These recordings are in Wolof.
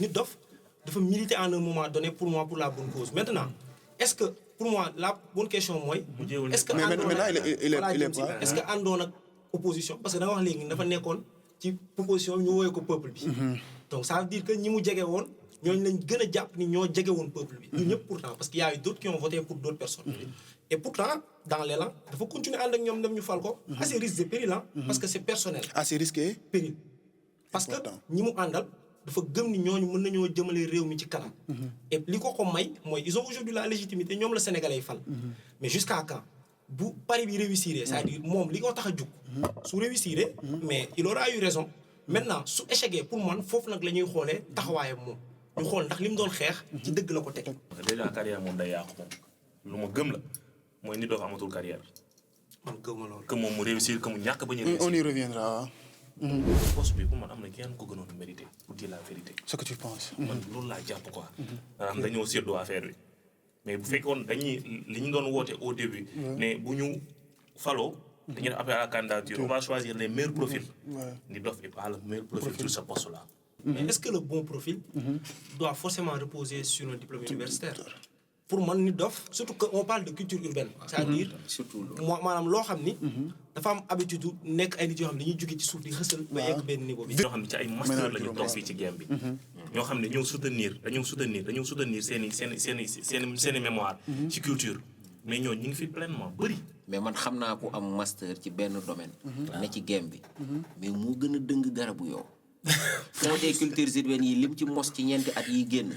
Nit Doff dafa militer en un moment donné pour moi pour la bonne cause. Maintenant est-ce que pour moi la bonne question mooy est-ce que est-ce que àndoon ak opposition parce que da nga wax léegi dafa nekkoon ci proposition ñu woowee ko peuple bi. Donc ça veut dire que ñi mu jege woon ñooñu lañ gën a jàpp ni ñoo jege woon peuple bi. ñun ñëpp pourtant parce qu'il y a eu d'autres qui ont voté pour d'autres personnes. Et pourtant dans l'élan dafa continuer ànd ak ñoom dem ñu fal ko. à ses risques et périls parce que c'est personnel. à ses risques et périls. Parce que ñi mu àndal dafa gëm ni ñooñu mën nañoo jëmale réew mi ci kanam. Et li ko may mooy ils ont aujourd'hui la légitimité ñoom la Sénégalais yi fal. Mais jusqu'à quand bu pari bi réussir c'est-à-dire moom li ko tax a jug. su réussir mais il aura eu raison. Maintenant su échecgee pour man foofu nag la ñuy xoolee taxawaayam moom ñu xool ndax li mu doon xeex. ci dëgg la ko teg. déjà carrière moom day yàqu moom lu ma gëm la mooy Nit Doff amatul carrière. man gëmuma loolu. que moom mu réussir que mu ñàkk ba ñu réussir. on y reviendra. poste bi pour man am na kenn ko gënoon mérité pour dire la vérité. ce que tu penses. man loolu laa jàpp quoi. maanaam dañoo séddoo affaire bi. mais bu fekkoon dañuy li ñu doon woote au début. ne bu ñu faloo. dañuy def appel à la candidature on va choisir les meilleurs profils. Nit Doff est pas le meilleur profil sur ce poste là. Mais est-ce que le bon profil doit forcément reposer sur un diplôme universitaire? Pour moi, Nit Doff, surtout qu'on parle de culture urbaine. C'est-à-dire, moi, maanaam loo xam ni dafa am habitude nekk ay nit yoo xam ne dañuy jóge ci suuf di xësal ba yegg benn niveau bi. ñoo xam ne ci ay master la ñu toog fii ci game bi. ñoo xam ne dañoo soutenir seen i mémoire ci culture. mais ñooñu ñu ngi fi pleinement bëri. mais man xam naa ko am master ci benn domaine. ne ci game bi. mais moo gën a dëng garabu yow. fond des cultures urbaines yi lim ci mos ci ñeenti at yi génn.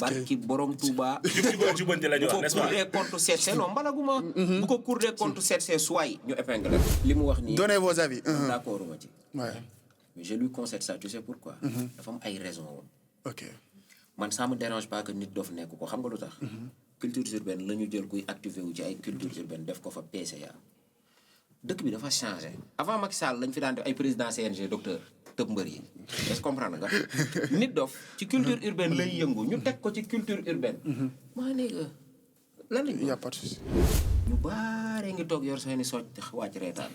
barki borom Touba. jubante la ñu wax n'est-ce pas bu ko cour des comptes seetsee non mbalaguma. bu ko cour des comptes seetsee suwaay ñu épingle li mu wax nii. donnez vos avis. d'accord ma ci. mais je lui concède ça tu sais pourquoi. dafa am ay raisons woon. ok man ça me dérange pas que Nit Doff nekk ko xam nga lu tax. culture urbaine la ñu jël kuy activé wu ci ay culture urbaine def ko fa PCA. dëkk bi dafa changé avant Macky Sall lañ fi daan def ay président CNG docteur tëb mbër yi est-ce que comprendre nga. Nit Doff ci culture urbaine lay yëngu ñu teg ko ci culture urbaine. maa ne lan lañ. y a pas de souci. ñu baaree ngi toog yor seeni socc wàcc reetaan.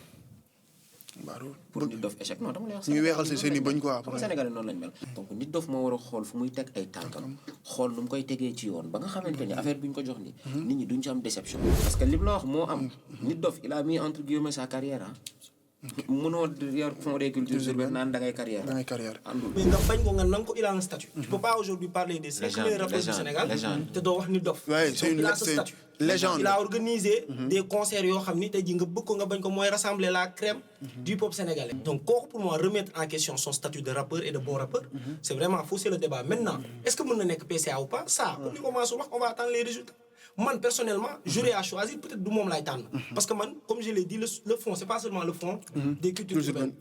pour Nit Doff échec non dama lay wax. ñu weexal seen i bañ quoi. xam Sénégalais noonu lañ mel. donc Nit Doff moo war a xool fu muy teg ay tànkam. xool nu mu koy tegee ci yoon ba nga xamante ni affaire bi ñu ko jox ni nit ñi duñ ci am déception. parce que li la wax moo am. Nit Doff il a mis entre guillemets sa carrière ah. mënoo yor fond des cultures urbaines naan da ngay carrière. àndul. mais nga bañ ko nga nang ko il a un statut. tu peux pas aujourd'hui parler des 5 meilleurs rappeurs du Sénégal. te doo wax Nit Doff. il a ce statut. Légende. Il a organisé des concerts yoo xam ni tey jii nga bëgg ko nga bañ ko mooy rassembler la crème du peuple sénégalais. Donc kooku pour moi remettre en question son statut de rappeur et de bon rappeur. C'est vraiment fausser le débat maintenant. Est-ce que mën na nekk PCA ou pas ça comme ni ko commencé wax on va attendre les résultats. Man personnellement j'aurais à choisir peut-être du moom laay tànn. parce que man comme je l'ai dit le fond c'est pas seulement le fond. des cultures urbaines.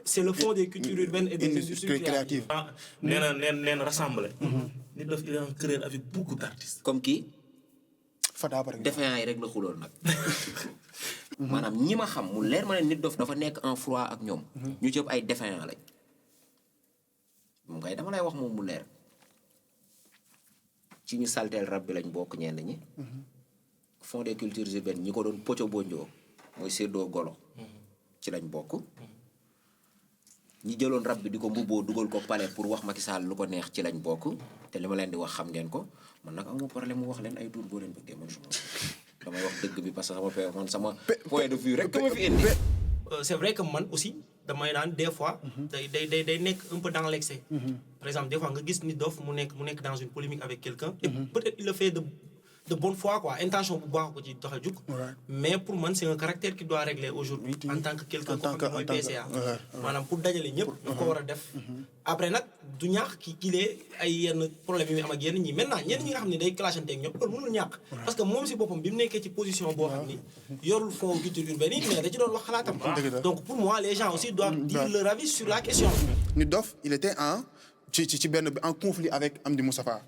C'est le fond des cultures urbaines et des industries créatives. nee na rassembler. Nit Doff il est en querelle avec beaucoup d'artistes. comme qui. Fada par exemple. défaillant yi rek la xuloon nag. maanaam ñi ma xam mu leer ma ne Nit Doff dafa nekk en froid ak ñoom. ñu jëpp ay défaillant lañ. moom kay dama lay wax moom mu leer. ci ñu salteel rab bi lañ bokk ñenn ñi. fond des cultures urbaines ñi ko doon poco bonjoo mooy séddoo golo. ci lañ bokk. ñi jëloon rab bi di ko mbubboo dugal ko palais pour wax Macky Sall lu ko neex ci lañ bokk te li ma leen di wax xam ngeen ko man nag amoo problème mu wax leen ay tuur boo leen bëggee man damay wax dëgg bi parce que sama point de vue rek ka ma fi indi. C'est vrai que man aussi damay naan des fois. day nekk un peu dans l'excès. Par exemple des fois nga gis Nit Doff mu nekk dans une polémique avec quelqu'un et peut-être il le fait de bonne foi quoi intention bu baax ko ci dox a jug. mais pour man c'est un caractère qui doit régler aujourd'hui en tant que quelqu'un koo xam ne mooy PCA. maanaam pour dajale ñëpp. daf ko war a def. après nag du ñaax ki lee ay yenn problème yi muy am ak yenn ñi maintenant ñenn ñi nga xam ne day clashante ak ñoom loolu mënul ñàkk. parce que moom si boppam bi mu nekkee ci position boo xam ni yorul fond culture urbaine yi mais da ci doon wax xalaatam. donc pour moi les gens aussi doivent dire leur avis sur la question. Nit Doff il était en conflit avec Amdi Moustapha.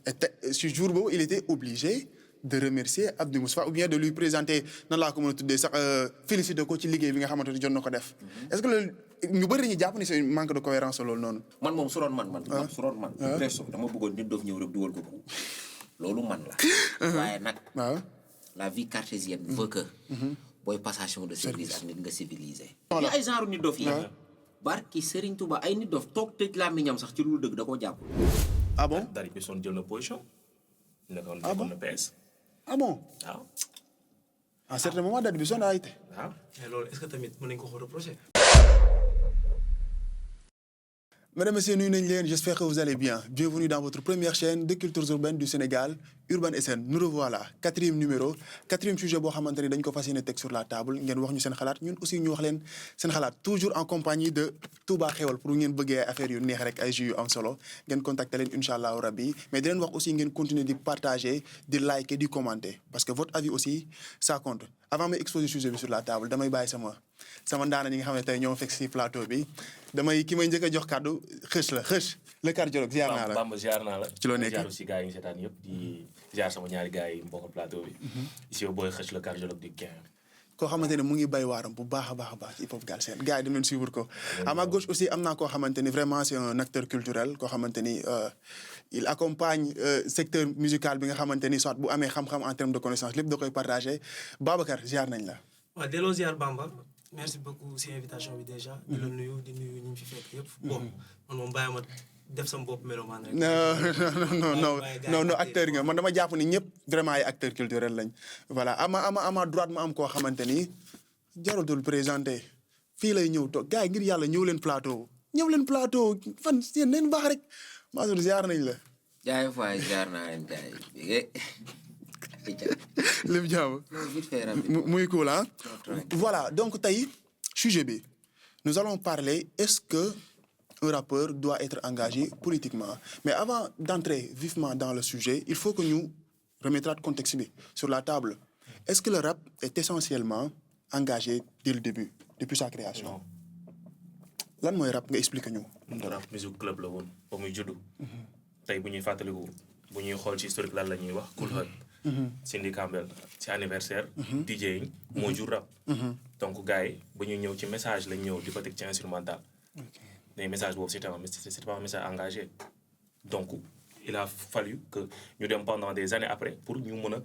Et ce jour boobu il était obligé de remercier Amdi Moustapha ou bien de lui présenter nan laa ko mën a tuddee sax féliciter ko ci liggéey bi nga xamante ni jot na ko def. est-ce que loolu ñu bëri dañuy jàpp ni c'est un manque de cohérence loolu noonu. man moom su doon man. su doon man. presso dama bëggoon Nit Doff ñëw rek dugal ko ko loolu man la. waaye nag. la vie cartésienne veut que. booy passation de service ak nit nga civilisé. y ay genre Nit Doff yi. barki Serigne Touba ay Nit Doff toog tëj làmmiñam sax ci lu dëgg da koo jàpp. Ah bon? Dari Bison jël na position. nekkoon Ah bon? na PS. Ah bon? waaw. À un certain moment, Daddy Bisson a été. waaw. mais loolu est-ce que tamit mën nañu ko reprocher. Mesdames et messieurs, nuyu nañ leen, j'espère que vous allez bien. Bienvenue dans votre première chaîne de cultures urbaines du Sénégal, Urban SN. Nous revoilà, 4e numéro, 4e sujet boo xamante ni dañ ko fas yéene teg sur la table ngeen wax ñu seen xalaat ñun aussi ñu wax leen seen xalaat toujours en compagnie de Touba Xewal pour ngeen bëggee affaire yu neex rek ay jus yu am solo ngeen contacter leen incha allahu rabbi mais di leen wax aussi ngeen continuer di partager di liker di commenter parce que votre avis aussi ça compte. Avant may exposer sujet bi sur la table damay bàyyi sama ndaana ñi nga xam ne tey ñoo fekk si plateau bi damay ki may njëkk a jox kàddu xës le cardiologue ziar naa la. Bamba ziar naa la. ci loo nekk ziar aussi gars yi ngi seetaan yëpp di ziar sama ñaari gars yi mbokk plateau bi. ici booy xës le cardiologue du Gain. koo xamante ne mu ngi bay waaram bu baax a baax ci hip hop Galsen gars yi dem leen suivre ko. à ma gauche aussi am naa koo xamante ni vraiment c'est un acteur culturel koo xamante ni il accompagne secteur musical bi nga xamante ni soit bu amee xam-xam en termes de connaissance lépp da koy partagé Babacar ziar nañ la. waaw delloo ziar Bamba merci beaucoup si invitation bi déjà. di la nuyu di nuyu ñu fi fekk yëpp. bon man moom bàyyi ma def sama bopp melomaan rek. non acteur nga man dama jàpp ni ñëpp vraiment ay acteurs culturels lañ. voilà ama droite ma am koo xamante ni jaratul présenté fii lay ñëw toog gars yi ngir yàlla ñëw leen plateau fan yéen leen baax rek Mansour ziar nañ la. jaay faay ziar naa leen gars yi. lépp jàmm. muy cool hein. Voilà donc tey sujet bi nous allons parler est-ce que un rappeur doit être engagé politiquement mais avant d'entrer vivement dans le sujet il faut que ñu remettre contexte bi sur la table est-ce que le rap est essentiellement engagé dès le début depuis sa création. lan mooy rap nga expliquer ñu. rap musique club la woon ba muy juddu. tey bu ñuy fàttaliku bu ñuy xool ci historique lan la ñuy wax Kool Herc. Cindy Campbell ci anniversaire. DJing moo jur rap. donc gars yi ba ñuy ñëw ci message lañ ñëw di ko teg ci instrumental. mais message boobu c'était pas un message engagé. donc il a fallu que ñu dem pendant des années après pour ñu mën a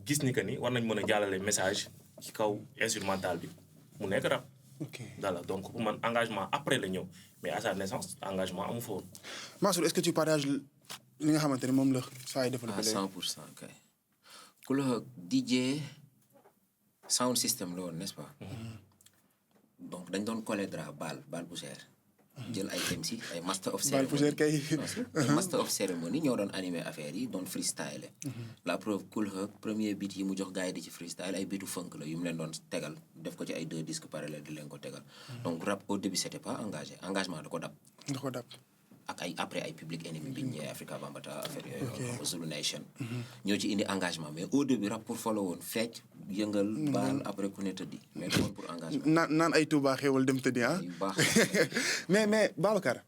gis ni que ni war nañ mën a jàllale message ci kaw instrumental bi mu nekk rap. voilà donc pour man engagement après la ñëw mais à sa naissance engagement amu fa woon. Mansour est-ce que tu partages li nga xamante ne moom la saa yi développé. à 100% kay. Kool Herc DJ sound system la woon n'est-ce pas. donc dañ doon coller drap bal poussière. jël ay MC ay master of ceremony. bal poussière kay. ay master of ceremony ñoo doon animer affaire yi doon freestyle. la preuve Kool Herc premier beat yi mu jox gars yi di ci freestyle ay beatu funk la yu mu leen doon tegal def ko ci ay 2 disques parallèles di leen ko tegal. donc rap au début c'était pas engagé engagement da ko dab. ak ay après ay Public Enemy bi ñëwee Africa Bambaataa affaire yooyu. Zulu Nation. ñoo ci indi engagement mais au début rap pour follow woon fecc yëngal baal après ku ne tëddi mais du woon pour engagement. naan ay Touba xéwal dem tëddi ah. mais Babacar.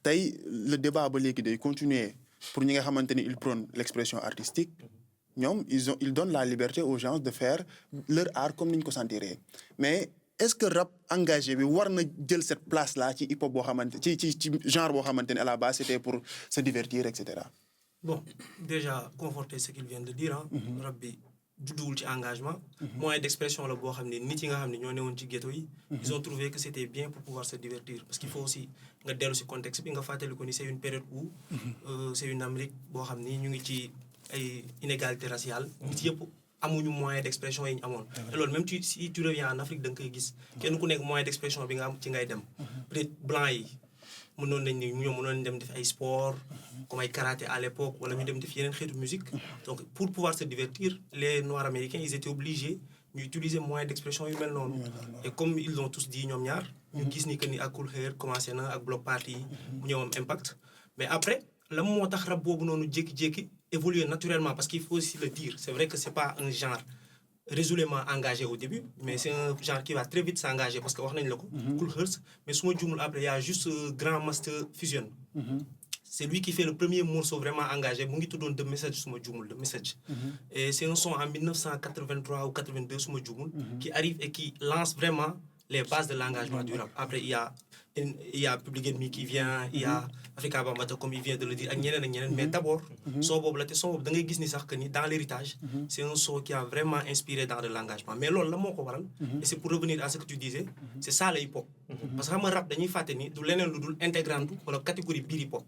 tey le débat ba léegi day continuer pour ñi nga xamante ni ils prônent l'expression artistique ñoom ils donnent la liberté aux gens de faire leur art comme ni ñu ko sentiree mais. est-ce que rap engagé bi war na jël cette place là ci hip hop boo xamante ci genre boo xamante ne à la base c'était pour se divertir et cetera. bon déjà conforter ce qu'il vient de dire ah. rap bi judduwul ci engagement. moyen d'expression la boo xam ne nit yi nga xam ne ñoo newoon ci ghetto yi. ils ont trouvé que c'était bien pour pouvoir se divertir parce qu'il faut aussi nga dellu ci contexte bi nga fàttali ko ni c'est une période où c'est une Amérique boo xam ni ñu ngi ci ay inégalité raciale. nit yëpp. amuñu moyen d'expression yi ñu amoon te loolu même si tu reviens en Afrique da nga koy gis kenn ku nekk moyen d'expression bi nga am ci ngay dem peut-être blanc yi mënoon nañ ni ñoom mënoon nañ dem def ay sport comme ay karaté à l'époque wala ñu dem def yeneen xeetu musique donc pour pouvoir se divertir les noirs américains ils étaient obligés ñu utiliser moyen d'expression yu mel noonu et comme ils l'ont tous dit ñoom ñaar ñu gis ni que ni ak Kool Herc commencé na ak Bloc Party yi bu ñëw am impact mais après la moo tax rap boobu noonu jékki-jékki évoluer naturellement parce qu'il faut aussi le dire c'est vrai que c'est pas un genre résolument engagé au début mais c'est un genre qui va très vite s'engager parce que wax nañ la ko Kool Herc mais su ma juumul après il y a juste Grand Master Fusion c'est lui qui fait le premier morceau vraiment engagé mu ngi tuddoon The Message su ma juumul The Message et c'est un son en 1983 ou 82 su ma juumul qui arrive et qui lance vraiment les bases de l'engagement du rap après il y a Public Enemy qui vient il y a Africa Bambaataa comme il vient de le dire ak ñeneen mais d'abord son boobu la te son boobu da ngay gis ni sax que ni dans l'héritage c'est un son qui a vraiment inspiré dans de l'engagement mais loolu la moo ko waral et c'est pour revenir à ce que tu disais c'est ça le hip hop parce que xam nga rap dañuy fàtte ni du leneen lu dul intégrante wala catégorie biir hip hop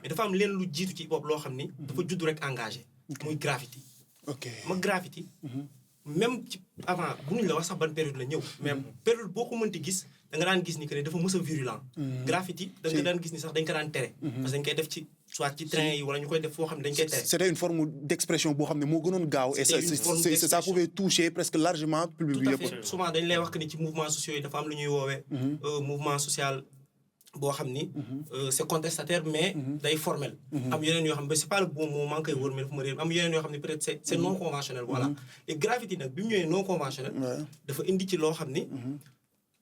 mais dafa am leen lu jiitu ci hip hop loo xam ni dafa judd rek engagé muy graffiti ma graffiti même ci avant bu ñu la wax sax ban période la ñëw mais période boo ko mënti gis da nga daan gis ni que ne dafa mës a virulent graffiti da nga daan gis ni sax dañ ko daan tere parce que dañ koy def ci soit ci train yi wala ñu koy def foo xam ne dañ koy tere c'était une forme d'expression boo xam ne moo gënoon gaaw et ça pouvait toucher presque largement public bi tout à fait souvent dañ lay wax que ni ci mouvement sociaux yi dafa am lu ñuy woowee mouvement social boo xam ni c'est contestataire mais day formel am yeneen yoo xam ne c'est pas le bon mot maa ngi koy wër mais dafa ma réer am yeneen yoo xam ne peut-être c'est non conventionnel voilà et graffiti nag bi mu ñëwee non conventionnel dafa indi ci loo xam ni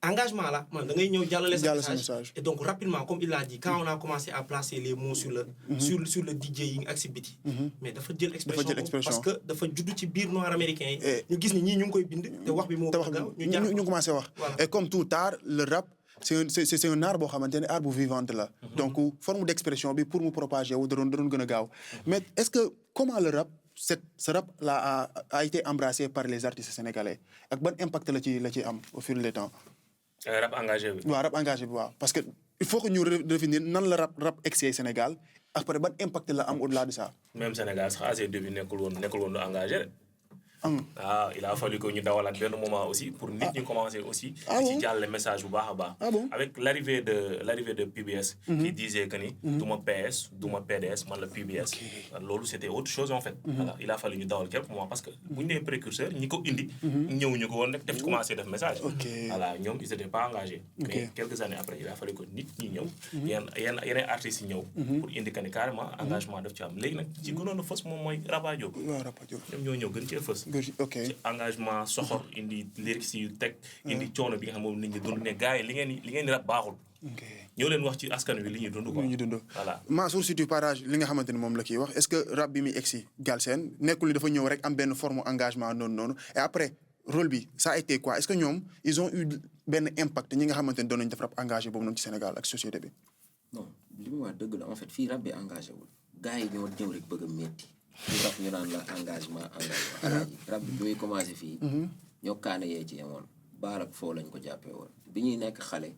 engagement là man da ngay ñëw jàllale sa message et donc rapidement comme il l'a dit quand on a commencé à placer les mots sur le DJing ak si biti mais dafa jël expression parce que dafa judd ci biir noir américain yi ñu gis ni ñii ñu ngi koy bind te wax bi moo gaaw ñu commencé wax et comme tout art le rap c'est un art boo xamante ne art bu vivante la donc forme d'expression bi pour mu propager wu da doon gën a gaaw mais est-ce que comment le rap ce rap là a été embrassé par les artistes sénégalais ak ban impact la ci am au fil du temps rap engagé bi waaw rap engagé bi waaw parce que il faut que ñu redéfinir nan la rap egsee Sénégal après ban impact la am au-delà de ça même Sénégal sax à ses débuts nekkul woon lu engagé ah il a fallu que ñu dawalaat benn moment aussi pour nit ñi commencer aussi ci jàll message bu baax a baax avec l'arrivée de PBS qui disait que ni du ma PS du ma PDS man la PBS loolu c'était autre chose en fait voilà il a fallu ñu dawal quelques mois parce que bu ñu nee précurseur ñi ko indi ñëw ñu ko woon rek def commencer def message voilà ñoom ils étaient pas engagés mais quelques années après il a fallu que nit ñi ñëw yeneen artistes yi ñëw pour indi que ni carrément engagement daf ci am léegi nag ci gënoon a fës moom mooy Rapadio ñoom ñoo ñëw gën cee fës ok ci engagement soxor indi lyrics yu teg indi coono bi nga xam moom nit ñi dund ne gars yi li ngeen di rap baaxul ñëw leen wax ci askan wi li ñuy dund quoi voilà Mansour si tu partages li nga xamante ne moom la kii wax est-ce que rap bi muy egsi Galsen nekkul ni dafa ñëw rek am benn forme engagement noonu et après rôle bi ça a été quoi est-ce que ñoom ils ont eu benn impact ñi nga xamante ne doon nañu def rap engagé boobu noonu ci Sénégal ak société bi non li mu wax dëgg la en fait fii rap bi engagé wul gars yi ñoo ñëw rek bëgg a métti lu tax ñu naan la engagement rab bi muy commencé fii ñoo kaane yee ci yemoon baal ak foo lañ ko jàppee woon bi ñuy nekk xale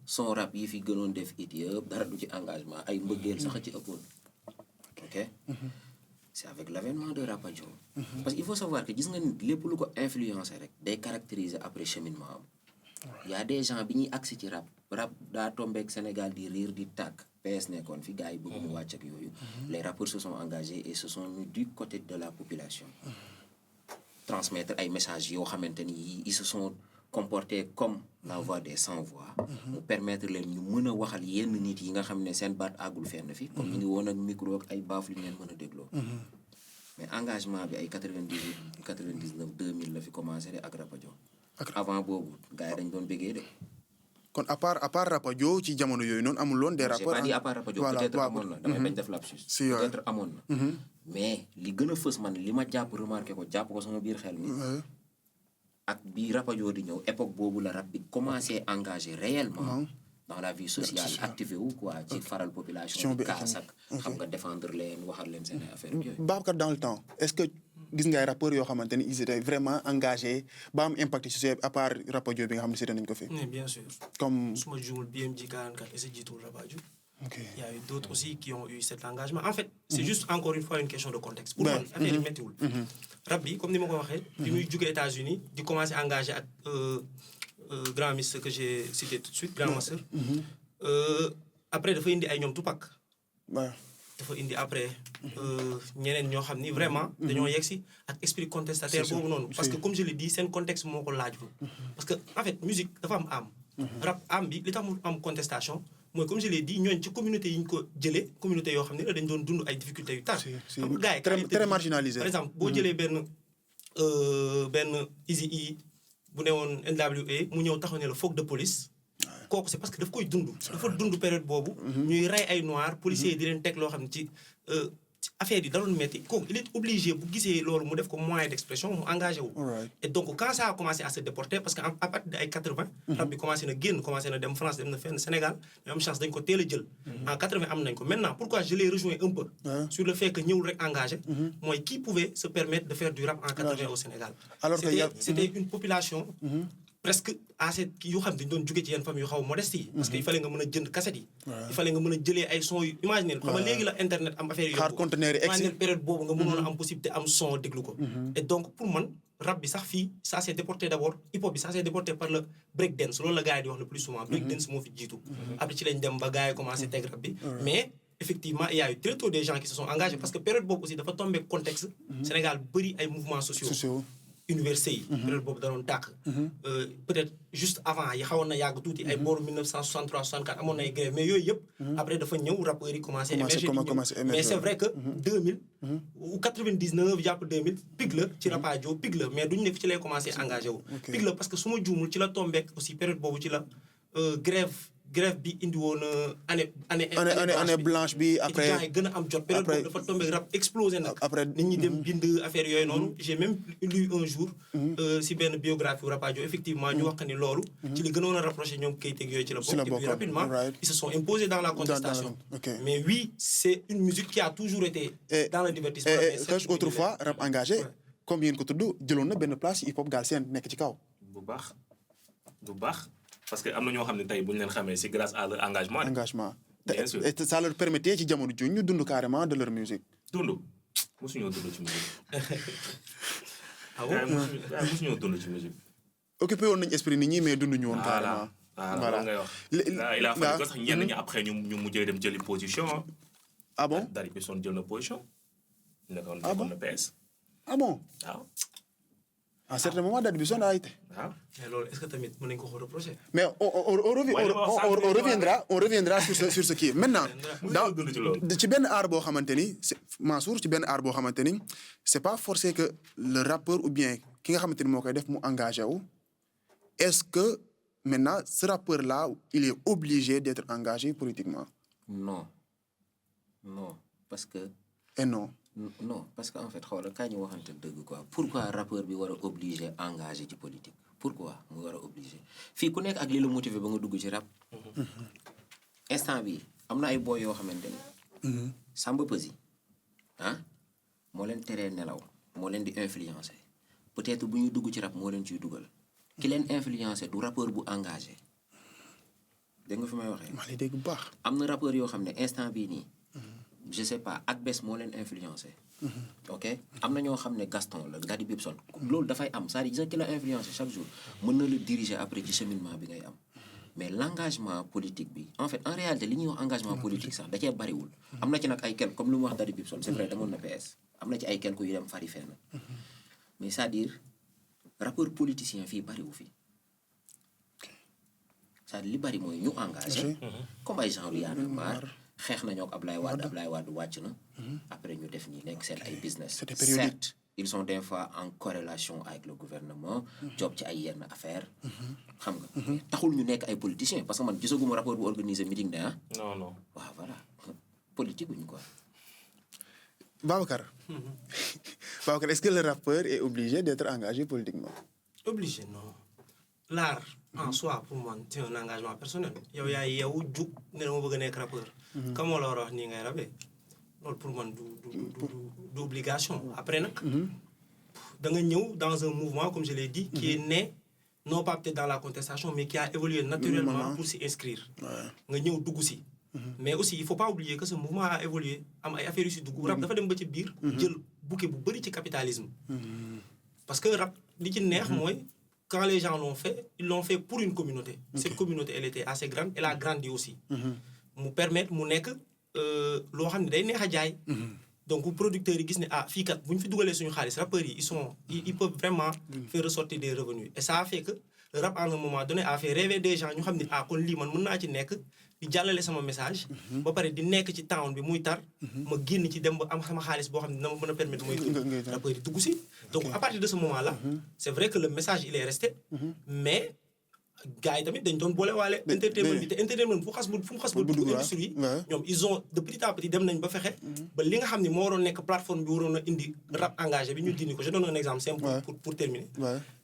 son rap yi fi gënoon def it yëpp dara du ci engagement ay mbëggeel sax ci ëppoon ok c'est avec l'avènement de Rapadio parce que il faut savoir que gis nga nit lépp lu ko influencer rek day caractériser après cheminement am y a des gens bi ñuy agsi ci rap daa tombeek Sénégal di riir di tàkk PS nekkoon fi gars yi bëgg mu wàcc ak yooyu les rappeurs se sont engagés et se sont mis du côté de la population transmettre ay messages yoo xamante ni ils se sont comportés comme la voix des sans voix mu permettre leen ñu mën a waxal yenn nit yi nga xam ne seen baat àggul fenn fi comme ñu ngi woon ak micro ak ay baaf lu ñu leen mën a dégloo mais engagement bi ay 98 99 2000 la fi commencé de ak Rapadio avant boobu gars yi dañ doon bëggee de kon à part Rapadio ci jamono yooyu noonu amul woon des rappeurs j'ai pas dit à part Rapadio peut-être amoon na damay bañ def lapsus peut-être amoon na mais li gën a fës man li ma jàpp remarqué ko jàpp ko sama biir xel mi ak bi Rapadio di ñëw époque boobu la rap bi commencé engagé réellement dans la vie sociale activé wu quoi ci faral population bi kaas ak xam nga défendre leen waxal leen seen affaire yooyu Babacar dans le temps est-ce que gis nga ay rappeurs yoo xamante ni ils étaient vraiment engagés ba am impact ci société à part Rapadio bi nga xam ne seetaan nañu ko fi. bien sûr. comme su ma juumul BMG 44 et sa jiitul Rapadio. ok il y a eu d'autres aussi qui ont eu cet engagement en fait. c'est juste encore une fois une question de contexte. pour man affaire yi méttiwul. rap bi comme ni ma ko waxee. bi muy jóge États-Unis di commencer engagé ak grand ministre que j'ai cité tout de suite grand master. après dafa indi ay ñoom Tupac. dafa indi après ñeneen ñoo xam ni vraiment dañoo yegsi ak esprit contestataire boobu noonu parce que comme je l'ai dit seen contexte moo ko laajul parce que en fait musique dafa am âme rap âme bi li tax mu am contestation mooy comme je l'ai dit ñooñ ci communauté yi ñu ko jëlee communauté yoo xam ne dañ doon dund ay difficultés yu tar xam nga gars yi très marginalisé par exemple boo jëlee benn Eazy-E bu ne woon NWA mu ñëw taxaw ne la foog de police kooku c'est parce que daf koy dund dafa dund période boobu ñuy rey ay noirs policiers yi di leen teg loo xam ne ci affaire yi da doon metti kooku il est obligé bu gisee loolu mu def ko moyen d'expression mu engagé wu. Alright. Et donc quand ça a commencé à se déporter parce que à partir de ay 80. rap bi commencé na génn commencé na dem France dem na fenn Sénégal mais am chance dañ ko teel a jël. En 80 am nañ ko maintenant pourquoi je l'ai rejoint un peu. sur le fait que ñëwul rek engagé. mooy qui pouvait se permettre de faire du rap en 80 au Sénégal. Alors que c'était une population. presque assez yoo xam ne dañu doon jóge ci yenn famille yu xaw a modeste yi. parce que il fallait nga mën a jënd cassette yi. il fallait nga mën a jëlee ay son yu imaginer xam nga léegi la internet am affaire xaar conteneur yi imaginer période boobu nga mënoon a am possibilité am son déglu ko. et donc pour man rap bi sax fii ça s'est déporté d'abord hip hop bi ça s'est déporté par le break dance loolu la gars yi di wax le plus souvent. break dance moo fi jiitu. après ci lañ dem ba gars yi commencé teg rap bi. mais effectivement il y a eu très tôt des gens qui se sont engagés parce que période boobu aussi dafa tombé contexte. Sénégal bëri ay mouvements sociaux. université yi. période boobu da doon tàkk. peut-être juste avant yi xawoon na yàgg tuuti ay booru 1963 64 amoon na ay grève mais yooyu yëpp. après dafa ñëw rappeurs yi commencé émerger mais c'est vrai que 2000. ou 99 jàpp 2000 pig la ci rapadio pig la mais duñu ne fi ci lay commencé engagé wu. pig la parce que su ma juumul ci la tombeek aussi période boobu ci la grève bi indi woon année blanche bi après étudiants yi gën a am jot période boobu dafa tombé rap explosé nag nit ñi dem bind affaire yooyu noonu j'ai même lu un jour si benn biographie Rapadio effectivement ñu wax que ni loolu ci li gënoon a rapproché ñoom kayit ak yooyu ci la bokk et puis rapidement ils se sont imposés dans la contestation mais oui c'est une musique qui a toujours été dans le divertissement et autrefois rap engagé comme yéen ko tudd jëloon na benn place hip hop Galsen nekk ci kaw bu baax parce que am na ñoo xam ne tey bu ñu leen xamee c'est grâce à leur engagement. bien sûr et ça leur permettait ci jamono ju ñu dund carrément de leur musique. mosuñoo dund ci musique. ah bon mosuñoo dund ci musique. occupé woon nañu esprit nit ñi mais dunduñu woon. carrément voilà ngay wax. il a fallu que sax ñenn ñi après ñu mujjee dem jëli position. ah bon Dari Pisson jël na position. nekkoon na PS. ah bon waaw. à un certain moment Dari Pisson a été. waaw. mais loolu est-ce que tamit mën nañu ko reprocher. mais on reviendra sur ce qui est maintenant. ci benn art boo xamante ni Mansour ci benn art boo xamante ni c'est pas forcé que le rappeur ou bien ki nga xamante ni moo koy def mu engagé wu. est-ce que maintenant ce rappeur là il est obligé d'être engagé politiquement. non parce que. et non. non parce que en fait xoolal kaay ñu waxante dëgg quoi pourquoi rappeur bi war a obligé engagé ci politique pourquoi mu war a obligé fii ku nekk ak li la motivé ba nga dugg ci rap. instant bi am na ay boy yoo xamante ni. Samba Peuzzi moo leen teree nelaw moo leen di influencer peut-être bu ñuy dugg ci rap moo leen ciy dugal ki leen influencer du rappeur bu engagé dégg nga fi may waxee. maa ngi dégg bu baax. am na rappeur yoo xam ne instant bii nii. je sais pas ak bés moo leen influencé. ok am na ñoo xam ne Gaston la Daddy Bibson loolu dafay am c'est-à-dire gis nga ki la influencé chaque jour mën na la diriger après ci cheminement bi ngay am mais l'engagement politique bi en fait en réalité li ñuy wax engagement politique sax da cee bariwul. am na ci nag ay quelques comme lu mu wax Daddy Bibson c'est vrai demoon na PS am na ci ay quelques yu dem fari fenn mais c'est-à-dire rapport politicien fii bariwu fii c'est-à-dire li bari mooy ñu engagé. comme ay genre Y'en a marre xeex nañoo ak Ablaye Wade wàcc na. après ñu def ñi nekk seen ay business. certes ils sont des fois en corrélation avec le gouvernement. job ci ay yenn affaires. xam nga taxul ñu nekk ay politiciens parce que man gisaguma rapport bu organiser meeting ne non. waaw voilà politique wuñ quoi. Babacar. Babacar, est-ce que le rappeur est obligé d'être engagé politiquement? Obligé, non. L'art, en soi, pour moi, c'est un engagement personnel. Il y a un juk, ne mo bëgg nek rappeur. Comment la wax ni ngay rabé? Lool pour moi du obligation. Après nak da nga ñëw dans un mouvement comme je l'ai dit qui est né non pas peut-être dans la contestation mais qui a évolué naturellement pour s'y inscrire. Nga ñëw dugg si. Mais aussi il faut pas oublier que ce mouvement a évolué am ay affaires yu ci dugg rap dafa dem ba ci biir jël bouquet bu bari ci capitalisme. Parce que rap li ci neex mooy quand les gens l'ont fait, ils l'ont fait pour une communauté. Cette communauté, elle était assez grande, elle a grandi aussi. Mu permettre mu nekk loo xam ne day neex a jaay. Donc producteurs yi gis ne ah fii kat bu ñu fi dugalee suñu xaalis rappeurs yi ils peuvent vraiment faire ressortir des revenus. Et ça a fait que le rap à un moment donné a fait rêver des gens ñu xam ne ah kon lii man mën naa ci nekk di jàllale sama message. ba pare di nekk ci town bi muy tar. ma génn ci dem ba am sama xaalis boo xam ne dina ma mën a permettre mooy rappeurs yi dugg si. Donc à partir de ce moment-là, c'est vrai que le message il est resté, mais gars yi tamit dañ doon boole waale entertainment bi te entertainment fu mu xas ba dugg industrie ñoom ils ont de petit à petit dem nañ ba fexe ba li nga xam ne moo waroon nekk plateforme bi waroon a indi rap engagé bi ñu dindi ko je donne un exemple simple pour terminer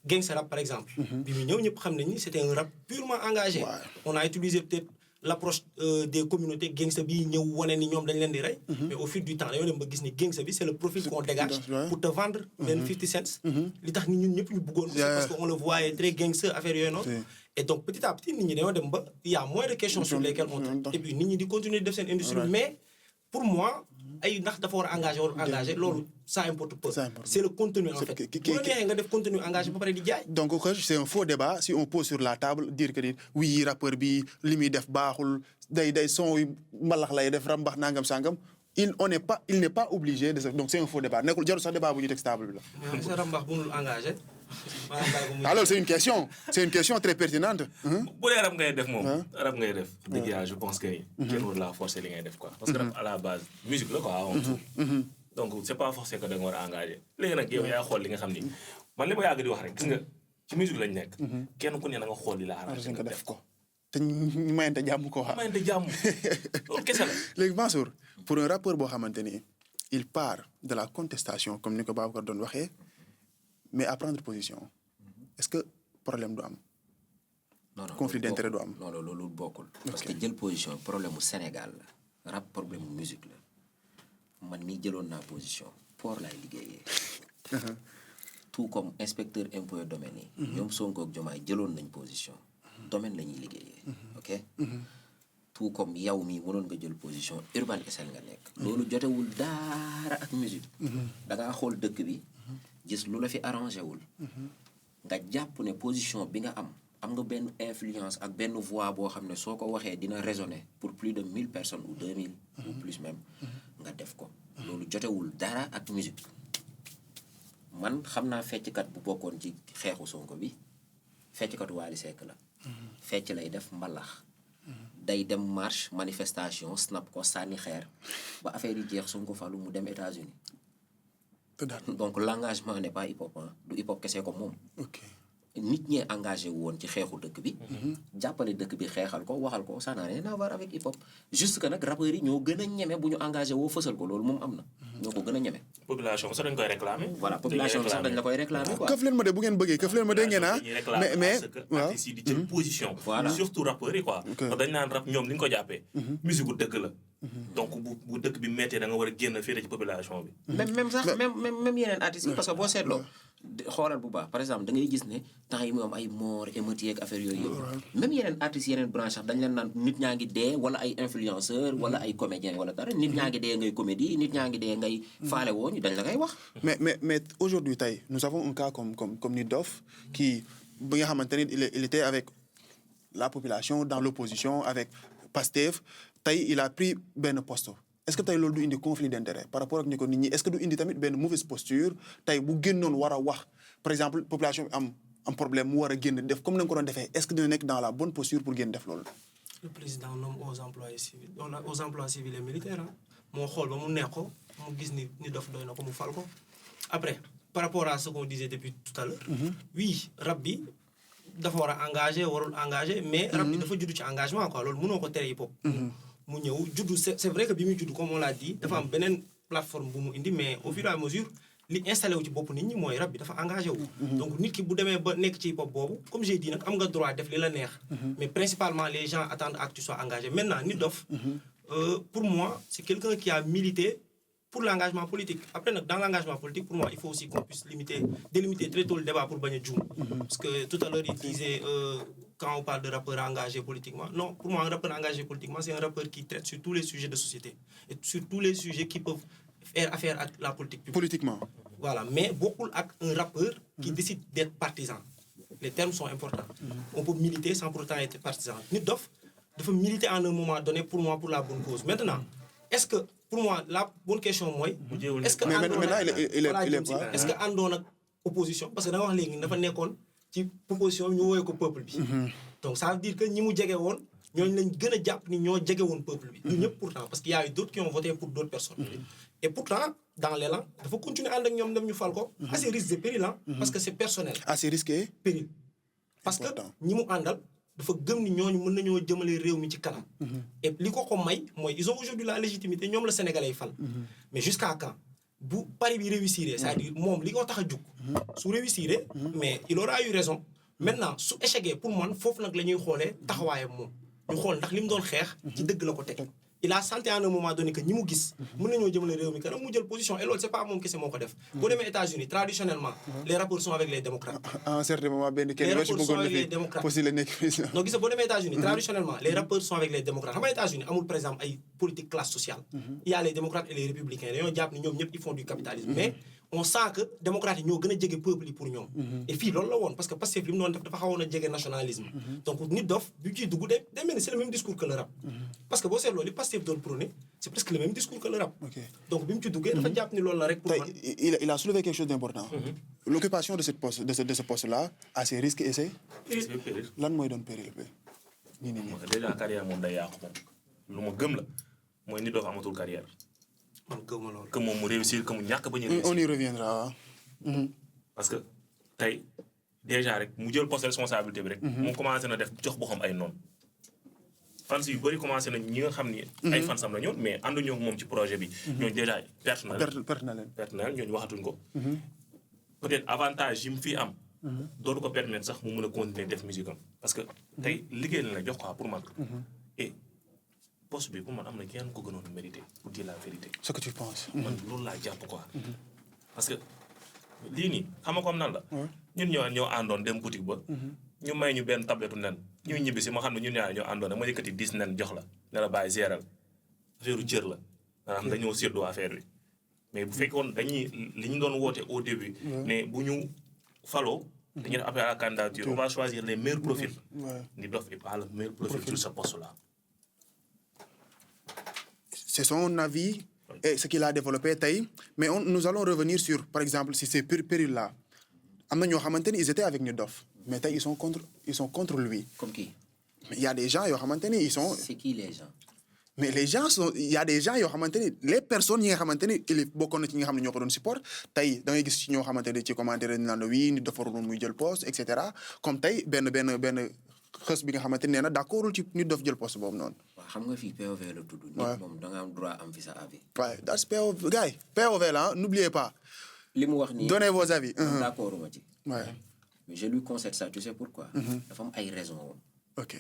Gangsta Rap par exemple bi mu ñëw ñëpp xam nañ ni c'était un rap purement engagé on a utilisé peut-être l'approche des communautés gangsta bi ñëw wane ni ñoom dañ leen di rey mais au fil du temps dañoo dem ba gis ni gangsta bi c'est le profil qu'on dégage pour te vendre benn 50 cents li tax ni ñun ñëpp ñu bëggoon parce que on le voyait très gangsta affaire yooyu noonu et donc petit à petit nit ñi dañoo dem ba il y a moins de questions sur lesquelles on traite et puis nit ñi di continuer def seen industrie mais pour moi ay ndax dafa war a engagé warul engagé loolu ça importe peu c'est le contenu en fait bu la neexee nga def contenu engagé ba pare di jaay donc c'est un faux débat si on pose sur la table dire que oui rappeur bi li muy def baaxul day son yu mbalax lay def rambax nangam sangam il n'est pas obligé de ça donc c'est un faux débat nekkul jarul sax débat bu ñu teg table bi la sa rambax bu nul engagé alors c'est une question très pertinente bu dee rap ngay def moom rap ngay def dëgg yàlla je pense que kenn war la forcer li ngay def quoi parce que rap à la base musique la quoi avant tout donc c'est pas forcé que da nga war a engagé léegi nag yow yaa xool li nga xam ni man li ma yàgg di wax rek gis nga ci musique lañ nekk kenn ku ne da nga xool li la arrangé nga def ko te ñu mayante jàmm ko wax mayante jàmm loolu kese la léegi Mansour pour un rappeur boo xamante ni il part de la contestation comme ni ko Babacar doon waxee mais à prendre position est-ce que problème du am. non conflit d'intérêt du am. non loolu bokkul. parce que jël position problème mu Sénégal la rap problème mu musique la man mii jëloon naa position port laay liggéeyee. tout comme inspecteur impôt domaine yi. ñoom Sonko ak Diomaye jëloon nañ position. domaine la ñuy liggéeyee. ok tout comme yow mii mënoon nga jël position urban SN nga nekk. loolu jotewul dara ak musique. da ngaa xool dëkk bi. gis lu la fi arrangé wul nga jàpp ne position bi nga am nga benn influence ak benn voix boo xam ne soo ko waxee dina résonner pour plus de 1000 personnes ou 2000 ou plus même nga def ko loolu jotewul dara ak musique man xam naa fecckat bu bokkoon ci xeexu Sonko bi fecckatu Wally Seck la fecc lay def mbalax day dem marche manifestation snap ko sànni xeer ba affaire yi jeex Sonko falu mu dem États-Unis donc l'engagement n'est pas hip-hop du hip-hop kese ko moom. ok nit ñee engagé woon ci xeexu dëkk bi. jàppale dëkk bi xeexal ko waxal ko ça n'a rien à voir avec hip-hop. juste que nag rappeurs yi ñoo gën a ñeme bu ñu engagé woo fësal ko loolu moom am na. ñoo ko gën a ñeme. population sax dañ koy réclamer. voilà population bi sax dañ la koy réclamer quoi. këf leen ma de bu ngeen bëggee këf leen ma de ngeen mais waaw artistes yi di jël position. voilà surtout rappeurs yi quoi. ndax dañ naan rap ñoom li ñu ko jàppee. musique bu dëgg la. donc bu dëkk bi méttee da nga war a génn féete ci population bi. même sax même yeneen artistes yi parce que boo seetloo xoolal bu baax par exemple da ngay gis ne temps yi mu am ay mort émeutier ak affaire yooyu yëpp même yeneen artistes yeneen branche sax dañ leen naan nit ñaa ngi dee wala ay influenceur wala ay comédien wala dara nit ñaa ngi dee ngay comédie nit ñaa ngi dee ngay faale woo ñu dañ la koy wax. mais aujourd'hui tey nous avons un cas comme Nit Doff qui bi nga xamante ni il était avec la population dans l'opposition avec Pastef tey il a pris benn poste. est-ce que tey loolu du indi conflit d'intérêt par rapport ak ni ko nit ñi est-ce que du indi tamit benn mauvaise posture tey bu génnoon war a wax par exemple population bi am problème mu war a génn def comme na nga ko doon defee est-ce que dina nekk dans la bonne posture pour génn def loolu. le président nomme aux emplois civils et militaires moo xool ba mu neex ko mu gis ni Doff doy na ko mu fal ko après par rapport à ce qu'on disait depuis tout à l'heure oui rap bi dafa war a engagé warul engagé mais rap bi dafa judd ci engagement quoi loolu mënoo ko tere hip hop mu ñëw juddu c'est vrai que bi muy juddu comme on l'a dit dafa am beneen plateforme bu mu indi mais au fur et à mesure li installé wu ci bopp nit ñi mooy rap bi dafa engagé wu donc nit ki bu demee ba nekk ci hip hop boobu comme j'ai dit nag am nga droit def li la neex mais principalement les gens attendent à que tu sois engagé maintenant Nit Doff pour moi c'est quelqu'un qui a milité pour l'engagement politique après nag dans l'engagement politique pour moi il faut aussi qu'on puisse délimiter très tôt le débat pour bañ a juum parce que tout à l'heure il disait quand on parle de rappeur engagé politiquement non pour moi un rappeur engagé politiquement c'est un rappeur qui traite sur tous les sujets de société et sur tous les sujets qui peuvent faire affaire avec la politique publique. Politiquement. Voilà mais bokkul ak un rappeur qui décide d'être partisan les termes sont importants on peut militer sans pour autant être partisan Nit Doff dafa militer en un moment donné pour moi pour la bonne cause maintenant est-ce que pour moi la bonne question mooy est-ce que est-ce que àndoon ak opposition parce que da nga wax léegi dafa nekkoon ci proposition ñu woowee ko peuple bi donc ça veut dire que ñi mu jege woon ñooñu lañ gën a jàpp ni ñoo jege woon peuple bi ñu ñëpp pourtant parce qu'il y a eu d'autres qui ont voté pour d'autres personnes et pourtant dans l'élan dafa continuer ànd ak ñoom dem ñu fal ko à ses risques et périls parce que c'est personnel à ses risques et périls parce que Important. ñi mu àndal dafa gëm ni ñooñu mën nañoo jëmale réew mi ci kanam. et li ko may mooy ils ont aujourd'hui la légitimité ñoom la Sénégalais yi fal. mais jusqu'à quand bu pari bi réussir c'est-à-dire moom li ko tax a jug. su réussir mais il aura eu raison. maintenant su échecgee pour man foofu nag la ñuy xoolee taxawaayam moom ñu xool ndax li mu doon xeex. ci dëgg la ko teg. il a senti à un moment donné que ñi mu gis. mën nañoo jëmale réew mi kanam mu jël position et loolu c'est pas moom kese moo ko def. boo demee États-Unis traditionnellement. les rapports sont avec les démocrates. à un certain moment benn kenn Les yoo ci rapports sont bëggoon avec les na fi démocrates. possible nekk président. donc gis nga boo demee États-Unis traditionnellement les rappeurs sont avec les démocrates xam nga États-Unis amul par exemple ay politique classe sociale. il y a les démocrates et les républicains dañoo jàpp ni ñoom ñëpp ils font du capitalisme. mais on sent que démocrates yi ñoo gën a jege peuple yi pour ñoom. et fii loolu la woon parce que Pastef li mu doon def dafa xawoon a jege nationalisme. donc nit dof bu ciy dugg day mel ni c'est le même discours que le rap. parce que boo seetloo li Pastef doon prôné c'est presque le même discours que le rap. Ok. donc bi mu ci duggee dafa jàpp ni loolu la rek pour Tey, man. il a soulevé quelque chose d'important. L'occupation de cette poste de ce poste-là a ses risques et ses c'est péril. lan mooy doon péril bi. nii. déjà carrière moom day yàqu moom lu ma gëm la mooy nit doo amatul carrière man gëwuma loolu. que moom mu réussir que mu ñàkk ba ñu réussir. On y reviendra waaw. parce que tey déjà rek mu jël poste de responsabilité bi rek. moom commencé na def jox boo xam ay noonu. fans yu bëri commencé nañ ñi nga xam ni. ay fansam la ñoon mais ànduñoo ak moom ci projet bi. ñooñu déjà perte na leen ñooñu waxatuñ ko. peut-être avantage yi mu fi am. dootu ko permettre sax mu mën a continuer def musique am parce que tey liggéey la jox quoi pour man. et poste bi pour man am na kenn ko gënoon mérité pour dire la vérité. Ce que tu penses. man loolu laa jàpp quoi. parce que lii nii xam nga comme nan la. ñun ñoo àndoon dem boutique ba. ñu may ñu benn tablette nen. ñu ñibbi si ma xam ne ñun ñaar ñoo àndoon dama yëkkati 10 nen jox la ne la bàyyi géral affaire u cër la. maanaam dañoo séddoo affaire bi mais bu fekkoon dañuy li ñu doon woote au début. ne bu ñu faloo. dañuy def appel à la candidature on va choisir les meilleurs profils. Nit Doff est pas le meilleur profil sur ce poste là. C'est son avis et ce qu'il a développé tey mais nous allons revenir sur par exemple si ces périls-là am na ñoo xamante ni ils étaient avec Nit Doff mais tey ils sont contre lui. Comme qui? Mais il y a des gens yoo xamante ni ils sont. C'est qui les gens? mais les gens sont il y a des gens yoo xamante ni les personnes yi nga xamante ni il bokkoon na ci ñi nga xam ne ñoo ko doon support tey da ngay gis ci ñoo xamante ni ci commentaire dañu naan oui Nit Doff waroon muy jël poste et cetera comme tey benn xës bi nga xamante ni nee na d'accordul ci Nit Doff jël poste boobu noonu. waaw xam nga fii POV la tudd. nit moom da nga am droit am fi sa avis. waaye that's POV gars yi POV là n'oubliez pas. li mu wax nii donnez vos avis. d'accord ma ci. Ouais. mais je lui concède ça tu sais pourquoi. dafa am ay raisons woon. ok.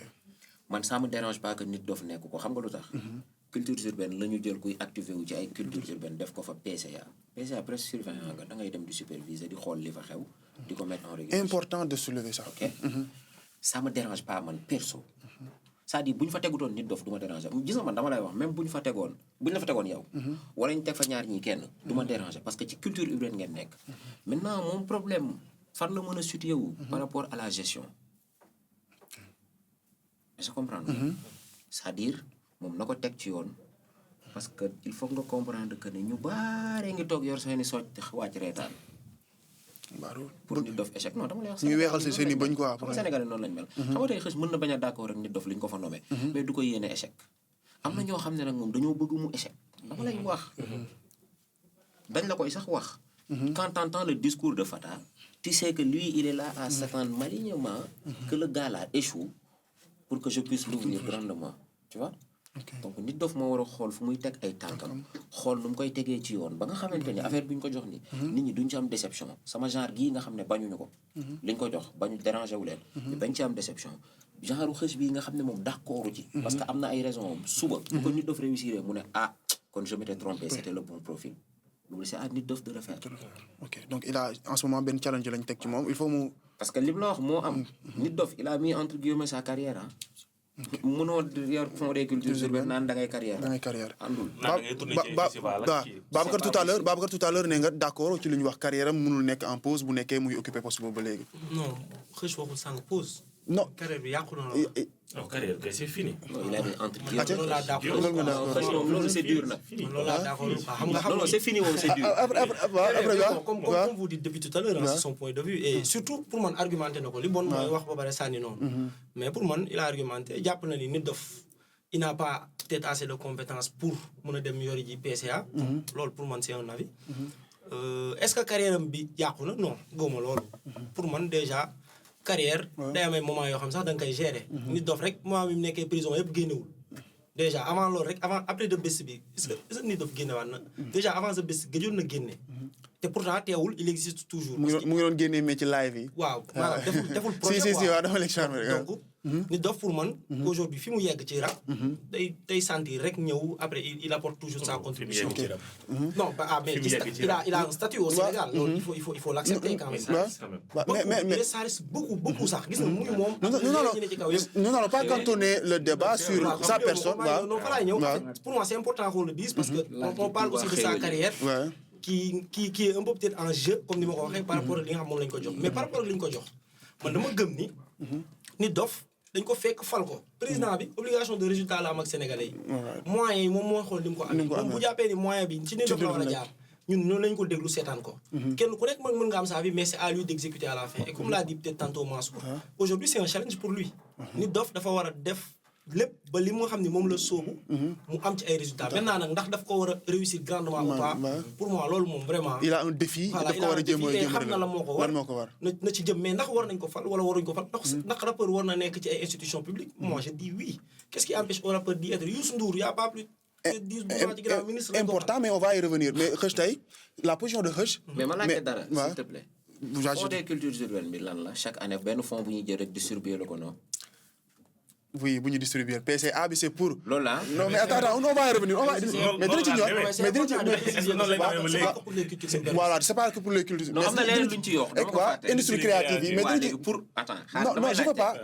man ça me dérange pas que Nit Doff nekk ko xam nga lu tax. culture urbaine la ñu jël kuy activé wu ci ay culture urbaine def ko fa PCA. PCA presque surveillant nga da ngay dem di superviser di xool li fa xew. di ko mettre en régulation. important de soulever ça. ok ça me dérange pas man perso. c'est-à-dire bu ñu fa tegutoon Nit Doff du ma déranger gis nga man dama lay wax même bu ñu fa tegoon yow. wala ñu teg fa ñaar ñii kenn du ma déranger parce que ci culture urbaine ngeen nekk. maintenant moom problème fan la mën a situé wu. par rapport à la gestion. est-ce que comprendre c'est-à-dire moom na ko teg ci yoon parce que il faut nga comprendre que ne ñu baaree ngi toog yor seeni socc wàcc reetaan. pour Nit Doff échec non dama lay wax. ñu weexal si seen i bañ quoi. xam nga Sénégalais noonu lañ mel. xam nga tey xës mën na bañ a d'accord ak Nit Doff li ñu ko fa nommé. mais du ko yéene échec. am na ñoo xam ne nag moom dañoo bëgg mu échec. dama lay wax. dañ la koy sax wax. quand t'entends le discours de Fata. tu sais que lui il est là à s'attendre malignement. que le gars là échoue. pour que je puisse l'ouvrir grandement tu vois. donc Nit Doff moo war a xool fu muy teg ay tànkam xool nu mu koy tegee ci yoon ba nga xamante ni affaire bi ñu ko jox ni nit ñi duñ ci am déception sama genre gii nga xam ne bañuñu ko liñ ko jox bañu dérangé wu leen bañ ci am déception genre xës bii nga xam ne moom d'accordu ci parce que am na ay raisons suba bu ko Nit Doff réussir mu ne kon je m'étais trompé c'était le bon profil loolu c'est à Nit Doff de le faire. ok donc il a en ce moment benn challenge lañ teg ci moom il faut mu. parce que li mu la wax moo am Nit Doff il a mis entre guillemets sa carrière mënoo yor fond des cultures urbaines naan da ngay carrière. àndul. Babacar tout à l'heure ne nga d'accord ci lu ñu wax carrière am mënul nekk en pause bu nekkee muy occuper poste boobu ba léegi. non xëy waxul sànq pause. non carrière bi yàqu na la. non carrière kay c'est fini. non il a mis entre loolu laa d'accord loolu c'est dur nag. loolu laa d'accord xam nga non c'est fini moom c'est dur. comme vous dites depuis tout à l'heure c'est son point de vue et surtout pour man argumenté na ko li bon mooy wax ba bare sànni noonu. mais pour man il a argumenté jàpp na ni Nit Doff il n'a pas peut-être assez de compétences pour mën a dem yori ji PCA. loolu pour man c'est un avis. est-ce que carrière am bi yàqu na non gëwuma loolu. pour man déjà carrière day am ay moment yoo xam sax da nga koy gérer. nit dof rek moment bi mu nekkee prison yëpp génnewul. déjà avant loolu rek après The Best bi est-ce que nit dof génnewaat na. déjà avant The Best gëjoon na génne. te pourtant teewul il existe toujours. mu ngi doon génnee mais ci live yi. waaw maanaam deful projet quoi si waaw dama lay charmer rek. donc nit dof pour man. aujourd'hui fi mu yegg ci rap. day sentir rek ñëw après il apporte toujours sa contribution. non mais il a un statut au Sénégal. loolu il faut l'accepter quand même. mais ça reste beaucoup sax gis nga muy moom. non pas cantonner le débat sur sa personne. waaw non fa laay ñëw. pour moi c'est important qu'on le dise parce que on parle aussi de sa carrière. qui est un peu peut-être en jeu comme ni ma ko waxee par rapport ak li nga xam moom lañ ko jox mais par rapport ak li ñu ko jox man dama gëm ni nit dof dañ ko fekk fal ko président bi obligation de résultat la am ak sénégalais yi moyens yi moom mooy xool ni mu ko amee moom bu jàppee ni moyen bi ci nit dof la war a jaar ñun noonu lañu ko déglu seetaan ko kenn ku nekk mën nga am sa vie mais c'est à lui d'exécuter à la fin et comme l'a dit peut-être tantôt Mansour aujourd'hui c'est un challenge pour lui nit dof dafa war a def lépp ba li nga xam ni moom la sóobu mu am ci ay résultats maintenant nag ndax daf ko war a réussir grandement ou pas pour moi loolu moom vraiment il a un défi voilà daf ko war a jéem a xam na la moo ko war na ci jëm mais ndax war nañ ko fal wala waruñ ko fal ndax rappeur war na nekk ci ay institutions publiques moi je dis oui qu'est-ce qui empêche un rappeur d'y être Youssou Ndour y a pas plus de 10 ci ginnaaw ministre important mais on va y revenir mais Heuch tey la position de Heuch mais ma laajte dara s'il te plaît fond fonds des cultures urbaines bi lan la chaque année benn fonds bu ñuy jël rek distribuer la ko noonu. oui bu ñu distribuer PCA bi c'est pour. loolu la non mais attends on va y revenir on va. mais dina ci ñëw mais dina ci voilà c'est pas que pour les cultures. non am na leneen luñ ci yokk dama ko fàtte. industrie créative yi mais dina ci pour attends non je veux pas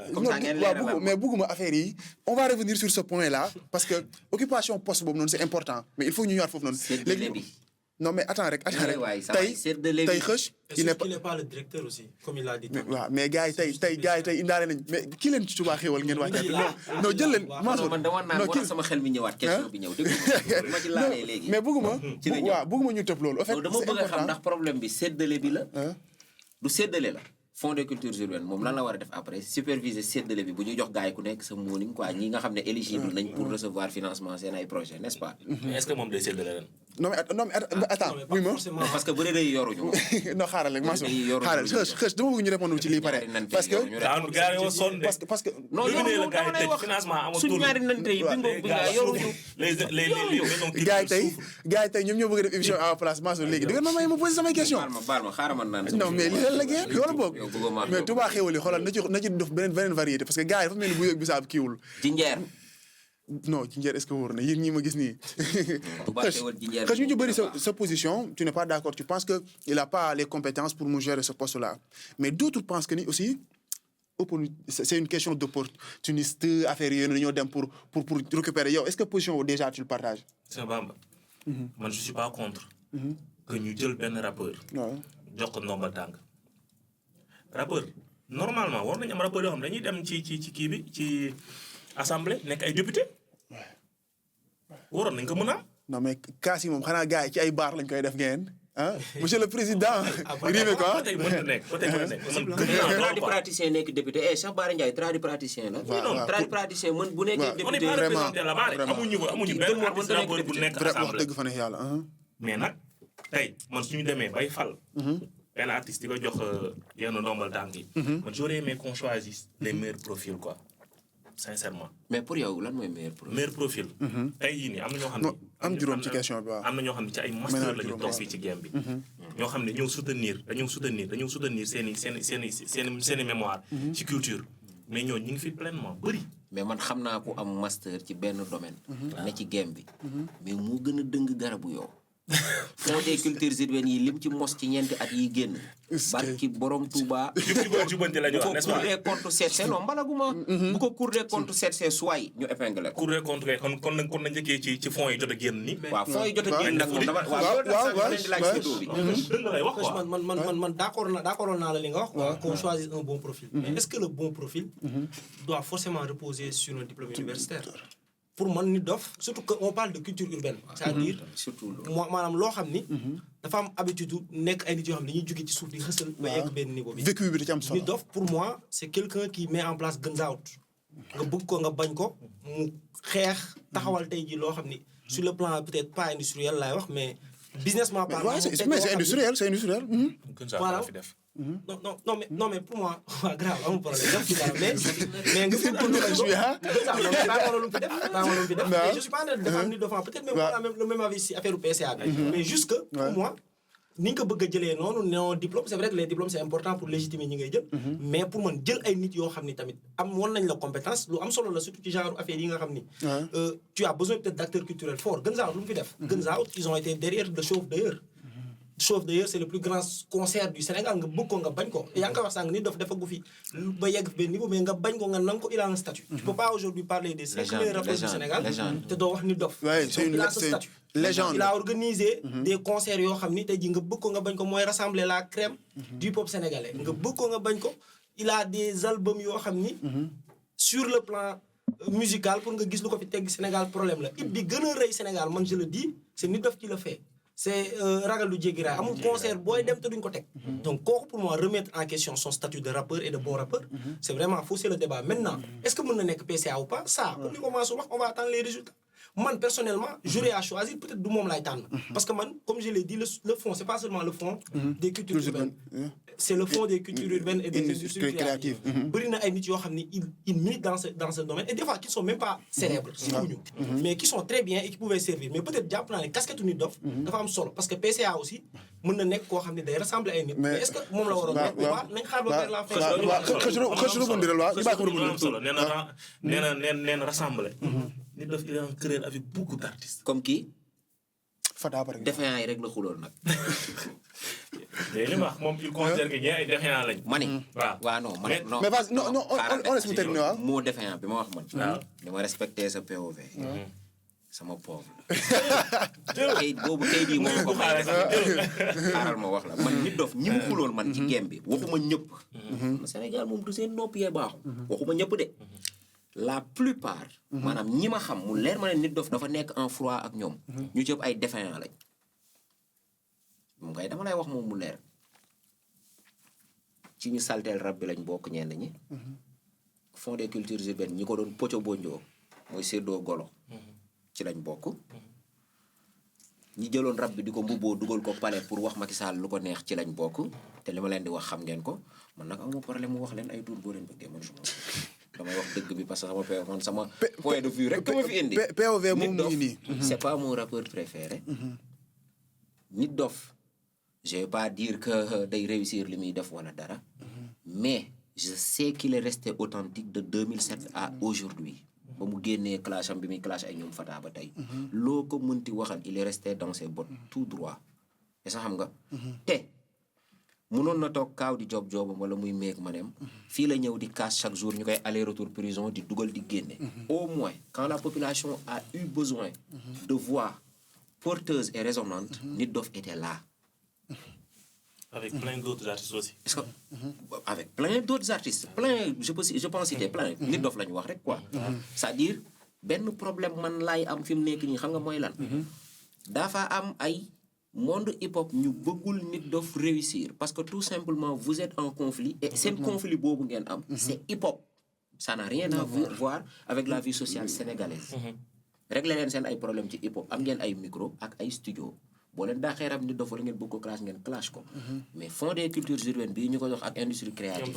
mais bëgguma affaire yi on va revenir sur ce point là parce que occupation poste boobu noonu c'est important mais il faut ñu ñëwaat foofu noonu. léegi non mais attends rek tey Heuch il n'est pas le directeur aussi comme il l'a dit. waaw mais gars yi tey indaale nañ mais kii leen ci Touba xéwal ngeen wax non jël leen Mansour man dama naan moo tax sama xel mi ñëwaat question bi ñëw dégg ma ci laalee léegi mais bëgguma ñu tëb loolu en fait dama bëgg a xam ndax problème bi séddale bi la du séddale la fonds de culture urbaine moom lan la war a def après superviser séddale bi bu ñuy jox gars yi ku nekk sa mooning quoi ñi nga xam ne éligible nañ pour recevoir financement seen ay projet n'est-ce pas. mais est-ce que moom day séddale ren. non mais attends oui ma parce que bëri day yoruñu. non xaaral rek Mansour xaaral Heuch dama bëgg ñu répondre ci lii pare parce que parce que non suñu ñaari nante yi bingo bi nga yoruñu gars yi tey ñoom ñoo bëgg a def émission à la place Mansour léegi da nga ma may ma poser samay question baal ma xaaral ma naan non mais li la ngeen wala boog mais Touba xéwal yi xoolal na ci def beneen variété parce que gars yi dafa mel ni bu yëg bisaab kiiwul jinjeer non jinjeer est-ce que wóor na yéen ñi ma gis nii Heuch ñu ci bëri sa position tu n'es pas d'accord tu penses que il a pas les compétences pour nous gérer ce poste là mais d'autres pensent que ni aussi c'est une question d'opportuniste affaire yooyu dañoo dem pour récupérer yow est-ce que position déjà tu le partages c'est Bamba man je suis pas contre que ñu jël benn rappeur jox ko ndombal tànk rappeur normalement war nañu am rappeur yoo xam dañuy dem ci kii bi ci assemblée nekk ay député waroon nañ ko mën a am. non mais kaas yi moom xanaa gars yi ci ay baar lañ koy def ngeen ah monsieur le président. riime quoi ba tey mën na nekk ba tey mën na nekk man gëm naa tradipraticien nekk député Cheikh Bara Ndiaye tradipraticien la. waaw tradipraticien mën bu nekkee député. on est pas représenté là-bas amuñu benn artiste rappeur bu nekk wax assemblée. dëgg fa ne yàlla mais nag tey man suñu demee bay fal. benn artiste di ko jox yenn ndombal tànk yi. man j'aurais aimé qu'on choisisse les meilleurs profils quoi sincèrement. mais pour yow lan mooy meilleur profil. meilleur profil. tey jii nii am na ñoo xam ne. am juróom ci question bi waaw. am na ñoo xam ne ci ay master la ñu toog fii ci game bi. ñoo xam ne dañoo soutenir seen i mémoire. ci culture. mais ñooñu ñu ngi fi pleinement bëri. mais man xam naa ku am master ci benn domaine. ne ci game bi. mais moo gën a dëng garabu yow. fonds des cultures urbaines yi lim ci mos ci ñeenti at yi génn. barki borom Touba. jubanti la ñu wax n'est-ce pas bu ko Cour des comptes seetsee non mbalaguma. bu ko Cour des comptes seetsee suwaay ñu épinglé ko. Cour des comptes kon na njëkkee ci fonds yi jot a génn ni. waaw fonds yi jot a génn nag moom dama dëgg la lay wax quoi. man d'accord naa la li nga wax quoi qu'on choisisse un bon profil. mais est-ce que le bon profil doit forcément reposer sur un diplôme universitaire. pour man nit dof surtout que on parle de culture urbaine. c'est-à-dire maanaam loo xam ni. dafa am habitude nekk ay nit yoo xam ne dañuy jóge ci suuf di xësal. ba yegg benn niveau bi. vécu bi da ci am solo nit dof pour moi c'est quelqu'un qui met en place Guns Out. nga bëgg ko nga bañ ko mu xeex taxawal tey jii loo xam ni sur le plan peut-être pas industriel laay wax mais businessman Mais parlant. ouais, c'est industriel, c'est industriel. gën saa Voilà. la fi def. Non, mais pour moi, grave, amul problème. def ci dara, mais nga fi pour dire que je suis, hein. Mais je suis pas en train de défendre Nit Doff, peut-être même on a même le même avis si affaire PCA bi. Mais juste que pour moi, ni nga ko bëgg a jëlee noonu non diplôme c'est vrai que les diplômes c'est important pour légitimer ñi ngay jël. Mais pour man jël ay nit yoo xam ni tamit woon nañ la compétence lu am solo la surtout ci genre affaire yi nga xam ni. Tu as besoin peut-être d'acteurs culturels forts. Guns Out lu mu fi def. Guns Out ils ont été derrière le Chauve d'ailleurs. Chauve d'ailleurs c'est le plus grand concert du Sénégal nga bëgg ko nga bañ ko yaa ngi koy wax sànq Nit Doff dafa gu fi ba yegg benn niveau mais nga bañ ko nga nang ko il a un statut. Tu peux pas aujourd'hui parler des 5 meilleurs rappeurs du Sénégal te doo wax Nit Doff. Ouais, c'est une légende. Il a organisé des concerts yoo xam ni tey jii nga bëgg ko nga bañ ko mooy rassembler la crème du pop sénégalais nga bëgg ko nga bañ ko il a des albums yoo xam ni sur le plan musical pour nga gis lu ko fi tegg Sénégal problème la it bi gën a rëy Sénégal man je le dis c'est Nit Doff qui le fait c'est ragal du jéggi raay amul concert booy dem te duñ ko teg donc kooku pour moi remettre en question son statut de rappeur et de bon rappeur c'est vraiment fausser le débat maintenant est-ce que mën na nekk PCA ou pas ça comme ni ko Mansour wax on va attendre les résultats man personnellement j'aurais à choisir peut-être du moom laay tànn parce que man comme je l'ai dit le fond c'est pas seulement le fond des cultures urbaines c'est le fond des cultures urbaines et des industries créatives bëri na ay nit yoo xam ni ils militent dans ce domaine et des fois qui sont même pas célèbres siwuñu mais qui sont très bien et qui pouvaient servir mais peut-être jàpp naa ne casquette Nit Doff dafa am solo parce que PCA aussi mën na nekk koo xam ne day rassembler ay nit mais est-ce que moom la waroon nekk waa nañ xaar ba vers la fin xëcc rebondiral waaw ñu bàyyi ko rebondiral solo nee na rassembler. Nit Doff il est en querelle avec beaucoup d'artistes. comme qui Fada par exemple. défaillant yi rek la xuloon nag. mais li ma wax moom il considère que ñee ay défaillant lañ. ma ni. waaw non mais vas-y non on laisse mu terminer waaw. moo défaillant bi ma wax man. waaw dama respecté sa POV. sama pauvre. kayit boobu kayit yi moo ko may xaaral ma wax la man Nit Doff ñi mu xuloon man ci game bi waxuma ñëpp. Sénégal moom du seen nopp yee baaxu. waxuma ñëpp de. la plupart. maanaam ñi ma xam mu leer ma ne Nit Doff dafa nekk en froid ak ñoom. ñu jëpp ay défaillant lañ. moom kay dama lay wax moom mu leer. ci ñu salteel rab bi lañ bokk ñenn ñi. Fonds des cultures urbaines ñi ko doon poco bonjoo mooy séddoo golo. ci lañ bokk. ñi jëloon rab bi di ko mbubboo dugal ko palais pour wax Macky Sall lu ko neex ci lañ bokk te li ma leen di wax xam ngeen ko man nag amoo problème mu wax leen ay tur boo leen bëggee man damay wax dëgg bi parce que sama point de vue rek ma fi indi. POV moom mu ngi nii. c'est pas mon rappeur préféré. Nit Doff je vais pas dire que day réussir li muy def wala dara. mais je sais qu'il est resté authentique de 2007 à aujourd'hui. ba mu génnee clash am bi muy clash ay ñoom Fata ba tey. loo ko mënti waxal il est resté dans ses bottes tout droit. et sax xam nga. te mënoon na toog kaaw di joobam wala muy meeg maneem. fii la ñëw di casse chaque jour ñu koy aller retour prison di dugal di génne. au moins quand la population a eu besoin. de voix porteuses et résonnantes. Nit Doff était là. avec plein d'autres artistes aussi. est-ce que avec plein d'autres artistes plein je pense citer plein Nit Doff la ñu wax rek quoi. c'est-à-dire benn problème man laay am fi mu nekk nii xam nga mooy lan. dafa am ay monde hip hop ñu bëggul Nit Doff réussir parce que tout simplement vous êtes en conflit et seen conflit boobu ngeen am. c'est hip hop. ça n'a rien à voir avec la vie sociale sénégalaise. régler leen seen ay problème ci hip hop am ngeen ay micro ak ay studio. boo leen daaxee rab Nit Doff wala ngeen bëgg ko clash ngeen clash ko. mais Fonds des cultures urbaines bii ñu ko jox ak industrie créative.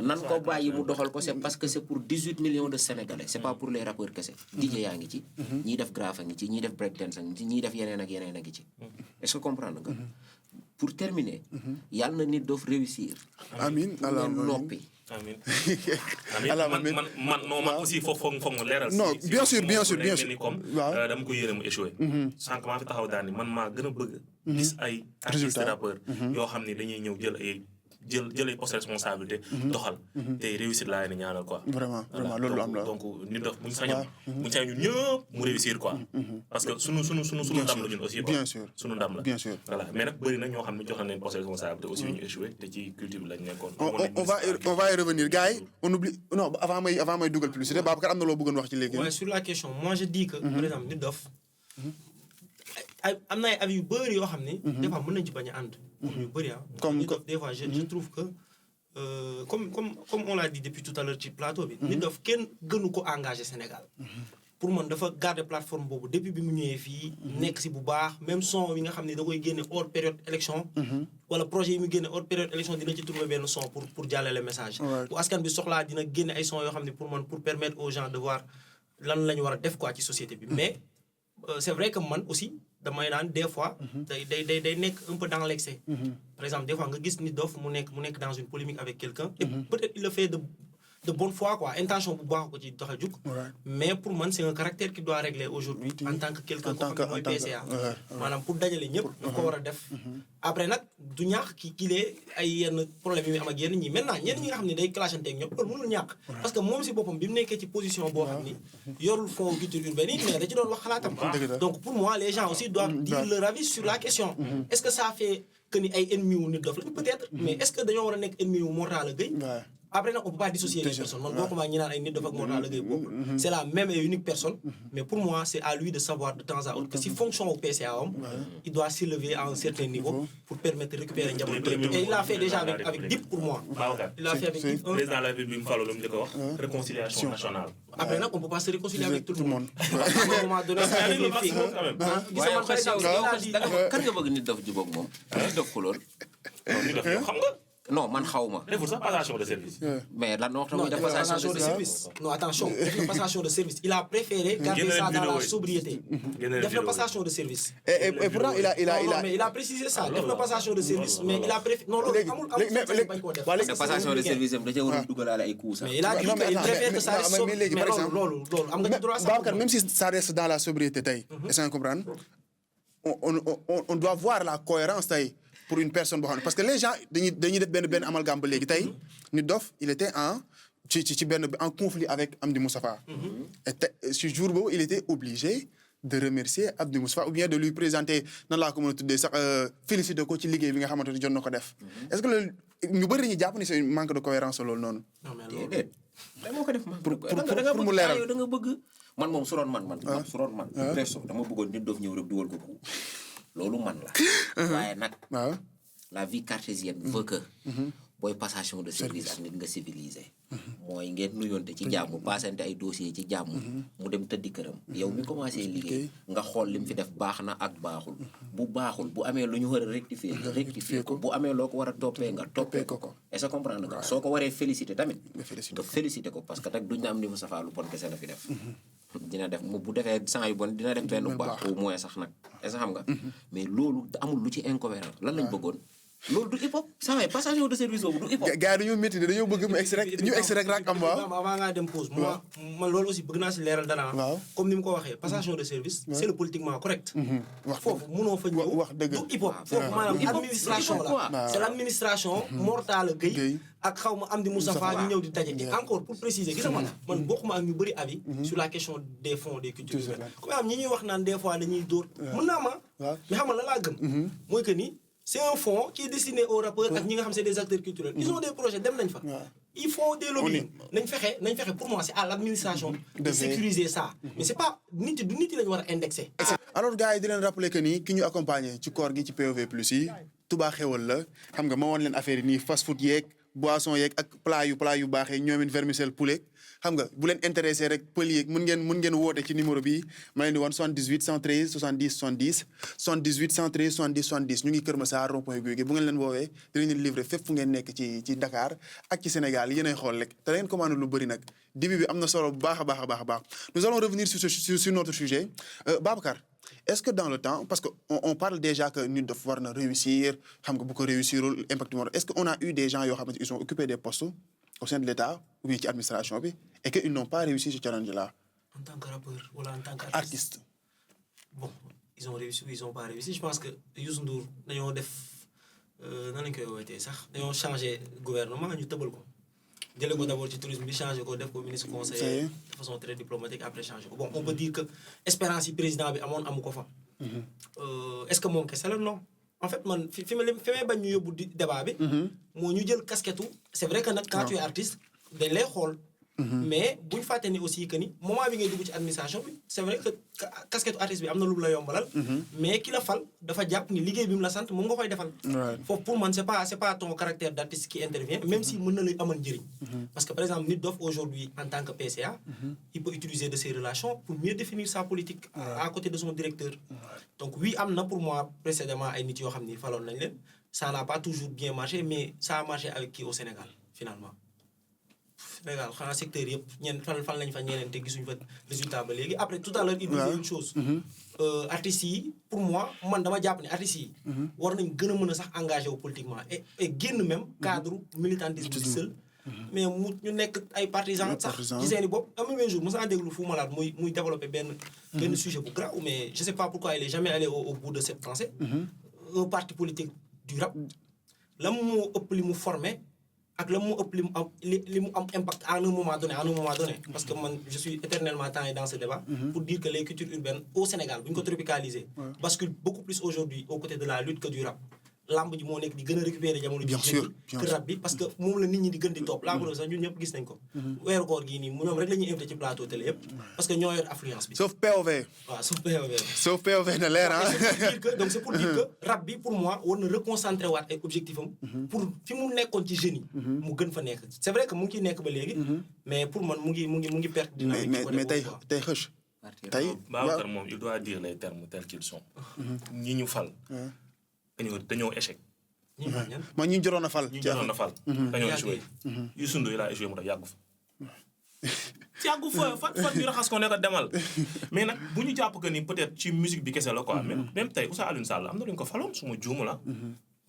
nan ko bàyyi mu doxal ko c'est parce que c'est pour 18 millions de Sénégalais. c'est pas pour les rappeurs kese. DJ yaa ngi ci. ñiy def graphe a ngi ci ñiy def breakdance a ngi ci ñiy def yeneen ak yeneen a ngi ci. est-ce que comprendre nga. pour terminer. yàlla na Nit Doff réussir. amiin ngeen noppi. amiin amiin man aussi foog mu leeral. non bien sûr bien sûr bien sûr ni comme waaw dama ko yéene mu échoué. sànq maa fi taxaw daal ni man maa gën a bëgg. gis ay artistes rappeurs. yoo xam ni dañuy ñëw jël ay postes responsabilité doxal. te réussir laa leen ñaanal quoi. vraiment loolu am la donc Nit Doff buñ sañoon ñun ñëpp mu réussir quoi. parce que sunu ndam la ñun aussi quoi. bien sûr sunu ndam la. bien sûr voilà mais nag bëri na ñoo xam ne jox nañ leen poste responsabilité aussi ñu échoué te ci culture bi lañ nekkoon. on va y revenir gars yi on oublie non avant may dugal publicité Babacar am na loo bëggoon wax ci léegi. ouais sur la question moi je dis que. par exemple Nit Doff am na ay avis yu bëri yoo xam ne. des fois mën nañu ci bañ a ànd. comme yu bëri Nit Doff des fois je trouve que comme on l'a dit depuis tout à l'heure ci plateau bi. Nit Doff kenn gënu ko engagé Sénégal. pour man dafa garder plateforme boobu depuis bi mu ñëwee fii. nekk si bu baax même son yi nga xam ne da koy génne hors période élection. wala projet yi mu génne hors période élection dina ci trouver benn son pour jàllale message. bu askan bi soxlaa dina génne ay son yoo xam ne pour man pour permettre aux gens de voir lan la ñu war a def quoi ci société bi mais c'est vrai que man aussi damay naan des fois. day nekk un peu dans l'excès. par exemple des fois nga gis nit dof mu nekk dans une polémique avec quelqu'un et peut-être il le fait de bonne foi quoi intention bu baax ko ci dox a jug. mais pour man c'est un caractère qui doit régler aujourd'hui en tant que quelqu'un koo xam ne mooy PCA. maanaam pour dajale ñëpp. daf ko war a def. après nag du ñaax ki lee ay yenn problème yi muy am ak yenn ñi maintenant ñenn ñi nga xam ne day clashante ak ñoom loolu mënul ñàkk. parce que moom si boppam bi mu nekkee ci position boo xam ni yorul fonds culture urbaine yi mais da ci doon wax xalaatam. donc pour moi les gens aussi doivent dire leur avis sur la question. est-ce que ça fait que ni ay ennemis wu nit dof lañ peut-être. mais est-ce que dañoo war a nekk ennemi wu Mortalla Gueye. après nag on peut pas dissocier les personnes man bokkuma ñi naan ay nit dof ak Mortalla Gueye bokkul. c'est la même et unique personne. mais pour moi c'est à lui de savoir de temps à autre que si fonction au PCA am. il doit s'élever à un certain niveau pour permettre de récupérer njaboot et il l'a fait déjà avec Dip pour moi. il l'a fait avec Dip. président de la République bi mu faloo lu mu njëkk a wax. réconciliation nationale. après nag on peut pas se réconcilier avec tout le monde. à un moment donné ça devient fake. waaye yow kan nga bëgg nit dof jubóog moom. nit dof couleur. non nit dof yow xam nga. non man xaw ma. deful sax passation de service. mais lan wax non tamit def passation de service. non attention def na passation de service il a préféré garder ça dans la sobriété. def na passation de service. et pourtant non mais il a précisé ça def na passation de service mais il a préféré non loolu amul bañ koo def. parce que passation de service am da cee war a dugalaale ay coups sax. mais il a dit qu'il préfère que ça reste sobre mais loolu am nga ci droit sax. Babacar même si ça reste dans la sobriété tey. est-ce que nga comprendre on doit voir la cohérence tey. pour une personne boo xam ne parce que les gens dañuy def benn amalgame ba léegi tey Nit Doff il était en conflit avec Amdy Moustapha. et ce jour boobu il était obligé de remercier Amdy Moustapha ou bien de lui présenter nan laa ko mën a tuddee sax féliciter ko ci liggéey bi nga xamante ne jot na ko def. est-ce que loolu ñu bëri dañuy jàpp ni c'est un manque de cohérence loolu noonu. non mais loolu da moo ko def pour mu leeral da nga bëgg man moom su doon man su doon man perso dama bëggoon Nit Doff ñëw rek dugal ko ko loolu man la waaye nag la vie cartésienne veut que booy passation de service ak nit nga civilisé mooy ngeen nuyoonte ci jàmm passante ay dossier ci jàmm mu dem tëddi këram yow mi commencé liggéey nga xool li mu fi def baax na ak baaxul bu baaxul bu amee lu ñu war a rectifier ko bu amee loo ko war a toppee nga toppee ko est-ce que comprendre nga soo ko waree féliciter tamit nga féliciter ko parce que nag duñ na am ni Moustapha lu bon kese la fi def dina def bu defee 100 yu bon dina def benn bu baax au moins sax nag est-ce que xam nga mais loolu amul lu ci incohérent lan lañ bëggoon loolu du hip hop ça va passation de service boobu du hip hop. gars yi dañoo métti dañoo bëgg mu extrait rek am waaw. avant ngaa dem pause. man loolu aussi bëgg naa si leeral dara. waaw comme ni mu ko waxee passation de service. c'est le politiquement correct. foofu mënoo fa ñëw wax dëgg du hip hop. foofu maanaam administration la. c'est l'administration. Mortalla Gueye ak xaw ma Amdy Moustapha ñu ñëw di daje. et encore pour préciser gis nga man bokkuma ak ñu bëri avis. sur la question des fonds des cultures urbaines. comme am ñi ñuy wax naan des fois dañuy dóor. mën naa ma mais xam nga la laa gëm. mooy que ni. c'est un fonds qui est destiné aux rappeurs ak ñi nga xam c'est des acteurs culturels ils ont des projets dem nañ fa ils font des lobbying nañ fexe pour moi c'est à l'administration de sécuriser ça mais c'est pas nit yi lañu war a indexer. alors gars yi di leen rappeler que ni ki ñu accompagner ci koor gi ci POV plus yi Touba Xewal la xam nga ma woon leen affaire yi nii fast food yeeg boisson yeeg ak plat yu baaxee ñoomin vermicelle poulet xam nga bu leen intéressé rek pël yeeg mën ngeen woote ci numéro bi ma leen di woon 78 113 70 70 78 113 70 70 ñu ngi Kër Massar rond-point Guy gi bu ngeen leen woowee dinañ leen livrer fépp fu ngeen nekk ci Dakar ak ci Sénégal yéenay xool rek te da ngeen commandé lu bëri nag début bi am na solo bu baax a baax nous allons revenir sur notre sujet Babacar est-ce que dans le temps parce que on parle déjà que Nit Doff war na réussir xam nga bu ko réussirul impact moo est-ce que on a eu des gens yoo xamante ils ont occupé des postes au sein de l'État ou bien ci administration bi et que ils n'ont pas réussi ce challenge-là. En tant que rappeur wala en tant qu'artiste. Bon ils ont réussi ou ils ont pas réussi je pense que Youssou Ndour dañoo def nan lañ koy woowee sax dañoo changer gouvernement ñu tëbal ko jëlee ko d'abord ci tourisme bi changer ko def ko ministre conseiller de façon très diplomatique après changer ko bon on peut dire que espérance yi président bi amu ko fa. Est-ce que moom kese la non. en fait man fi may bañ ñu yóbbu débat bi. moo ñu jël casquette c'est vrai que nag quand tu es artiste dañ lay xool. mais bu ñu fàtte ni aussi que ni moment bi ngay dugg ci administration bi c'est vrai que casquette artiste bi am na lu mu la yombalal. mais ki la fal dafa jàpp ni liggéey bi mu la sant moom nga koy defal. foofu pour man c'est pas ton caractère d'artiste qui intervient même si mën na lay amal njëriñ. parce que par exemple Nit Doff aujourd'hui en tant que PCA. il peut utiliser de ses relations pour mieux définir sa politique. à côté de son directeur. donc oui am na pour moi précédemment ay nit yoo xam ni faloon nañ leen ça n'a pas toujours bien marché mais ça a marché avec qui au Sénégal finalement. Sénégal xanaa secteur yëpp ñeen fan lañ fa ñeneen te gisuñu fa résultat ba léegi après tout à l'heure il disait une chose. artistes yi pour moi man dama jàpp ne artistes yi. war nañ gën a mën a sax engagé wu politiquement et génn même cadre militantisme bi seul. mais ñu nekk ay partisans sax ci seen i bopp am même jour mos naa déglu Fou Malade muy développé benn sujet bu grave mais je sais pas pourquoi il est jamais allé au bout de cette pensée. un parti politique du rap la moo ëpp li mu formé ak la moo ëpp li mu am impact à un moment donné parce que man je suis éternellement tanné dans ce débat pour dire que les cultures urbaines au Sénégal bu ñu ko tropicaliser basculent beaucoup plus aujourd'hui aux côtés de la lutte que du rap lamb ji moo nekk di gën a récupérer jamono ji que rap bi parce que moom la nit ñi di gën di topp lamb sax ñun ñëpp gis nañ ko weeru koor gii nii ñoom rek la ñuy invité ci plateau télé yëpp parce que ñoo yor affluence bi sauf POV. waaw sauf POV na leer ah. donc c'est pour dire que rap bi pour moi war na reconcentrer waat ay objectif am pour fi mu nekkoon ci jeunes yi mu gën fa nekk c'est vrai que mu ngi ciy nekk ba léegi mais pour man mu ngi perte dynamique mais tey xëch tey Babacar moom il doit dire les termes tels qu'ils sont ñi ñu fal dañoo échec. mooy ñi jotoon a fal. dañoo échoué. Youssou Ndoye laa échoué mu tax yàggu fa. yàggu fa fan ñu raxas ko ne ko demal mais nag bu ñu jàpp que ni peut-être ci musique bi kese la quoi. même tey Oustaz Alioune Sall am na lu ñu ko faloon su ma juumu la.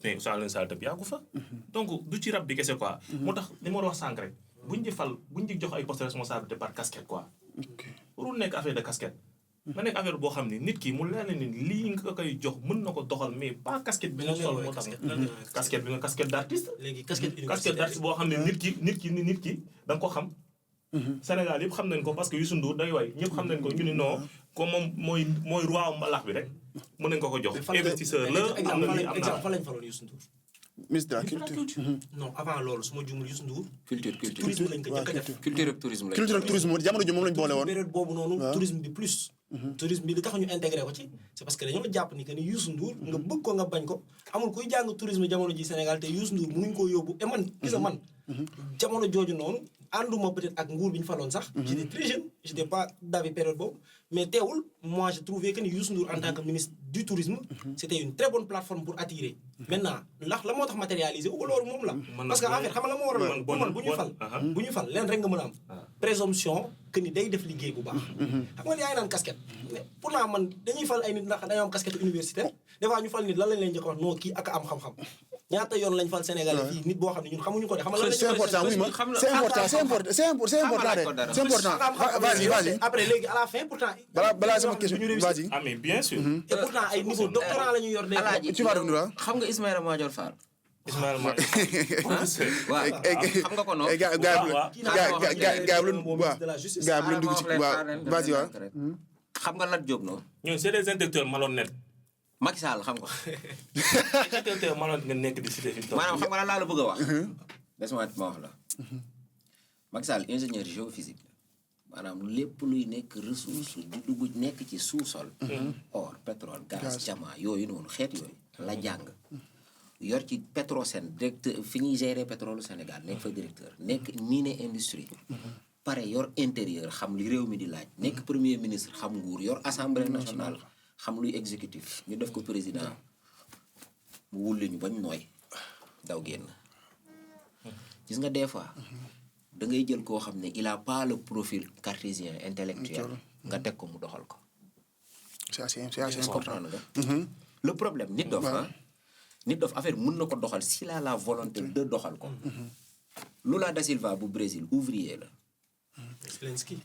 mais Oustaz Alioune Sall tamit yàggu fa. donc du ci rap bi kese quoi. moo tax li ma wax sànq rek buñ di jox ay postes de responsabilité par casquette quoi. warul nekk affaire de casquette. ma nekk affaire boo xam ne nit ki mu leer na ni lii nga koy jox mën na ko doxal mais pas casquette bi nga sol moo tax casquette bi nga casquette d'artiste léegi casquette d'artiste boo xam ne nit ki da nga ko xam Sénégal yëpp xam nañ ko parce que Youssou Ndour day way ñëpp xam nañ ko ñu ni non comme moom mooy roi mbalax bi rek mën nañ ko jox investisseur la am na lii am na fa lañ faloon Youssou Ndour ministre de la culture. non avant loolu su ma juumul Youssou Ndour. culture tourisme lañ ko njëkk a def. culture ak tourisme lañ. culture ak tourisme jamono ji moom lañ boole woon. période boobu noonu tourisme bi plus. tourisme bi li tax ñu intégré ko ci. c'est parce que dañoo jàpp ni que ni Youssou Ndour nga bëgg ko nga bañ ko amul kuy jàng tourisme jamono ji Sénégal te Youssou Ndour mënuñ koo yóbbu et man gis nga man. jamono jooju noonu ànduma peut-être ak nguur bi ñu faloon sax. j'étais très jeune j'étais pas d'avis période boobu mais teewul moi je trouvais que ni Youssou Ndour en tant que ministre du tourisme. c'était une très bonne plateforme pour attirer. maintenant ndax la moo tax matérialiser ou loolu moom la. parce que en fait xam nga la moo waral pour man bu ñu fal leen rek nga mën a am. présomption que ni day def liggéey bu baax. xam nga yaa ngi naan casquette. mais pourtant man dañuy fal ay nit ndax dañoo am casquette universitaire des fois ñu fal nit lan lañ leen njëkk a wax non kii ak am xam-xam. ñaata yoon lañ fal Sénégalais fii nit boo xam ne ñun xamuñu ko de xam nga lan lañ. c'est important oui ma c'est important de c'est important. vas-y après léegi à la fin pourtant. balaa sama question vas-y. ah mais bien sûr. et pourtant ay niveau doctorat la ñu yor. tu vas revenir xam nga Ismaïla Madior Fall. Ismaïla Madior waaw xam nga ko noonu. gaa bu leen dugg ci waaw vas-y waaw. xam nga Lat Diop noonu. ñooñu c'est des intellectuels malhonnêtes. Macky Sall xam nga. intellectuels malhonnêtes nga nekk di cité fi. maanaam xam nga lan laa la bëgg a wax. laisse-moi ma wax la. Macky Sall ingénieur géophysique la maanaam lépp luy nekk ressource di dugg nekk ci sous-sol. or pétrole gaz diamant yooyu noonu xeet yooyu la jàng. yor ci Petrosen directeur fi ñuy gérer pétrole Sénégal nekk fa directeur nekk mine industrie. pare yor intérieur xam li réew mi di laaj. nekk premier ministre xam nguur yor assemblée nationale xam luy exécutif ñu def ko président mu wulli ñu bañ nooy daw génn. gis nga des fois da ngay jël koo xam ne il a pas le profil cartésien intellectuel nga teg ko mu doxal ko. c'est assez important nga. le problème Nit Doff affaire mën na ko doxal s'il a la volonté de doxal ko. Lula da Silva bu Brésil ouvrier la. Zelensky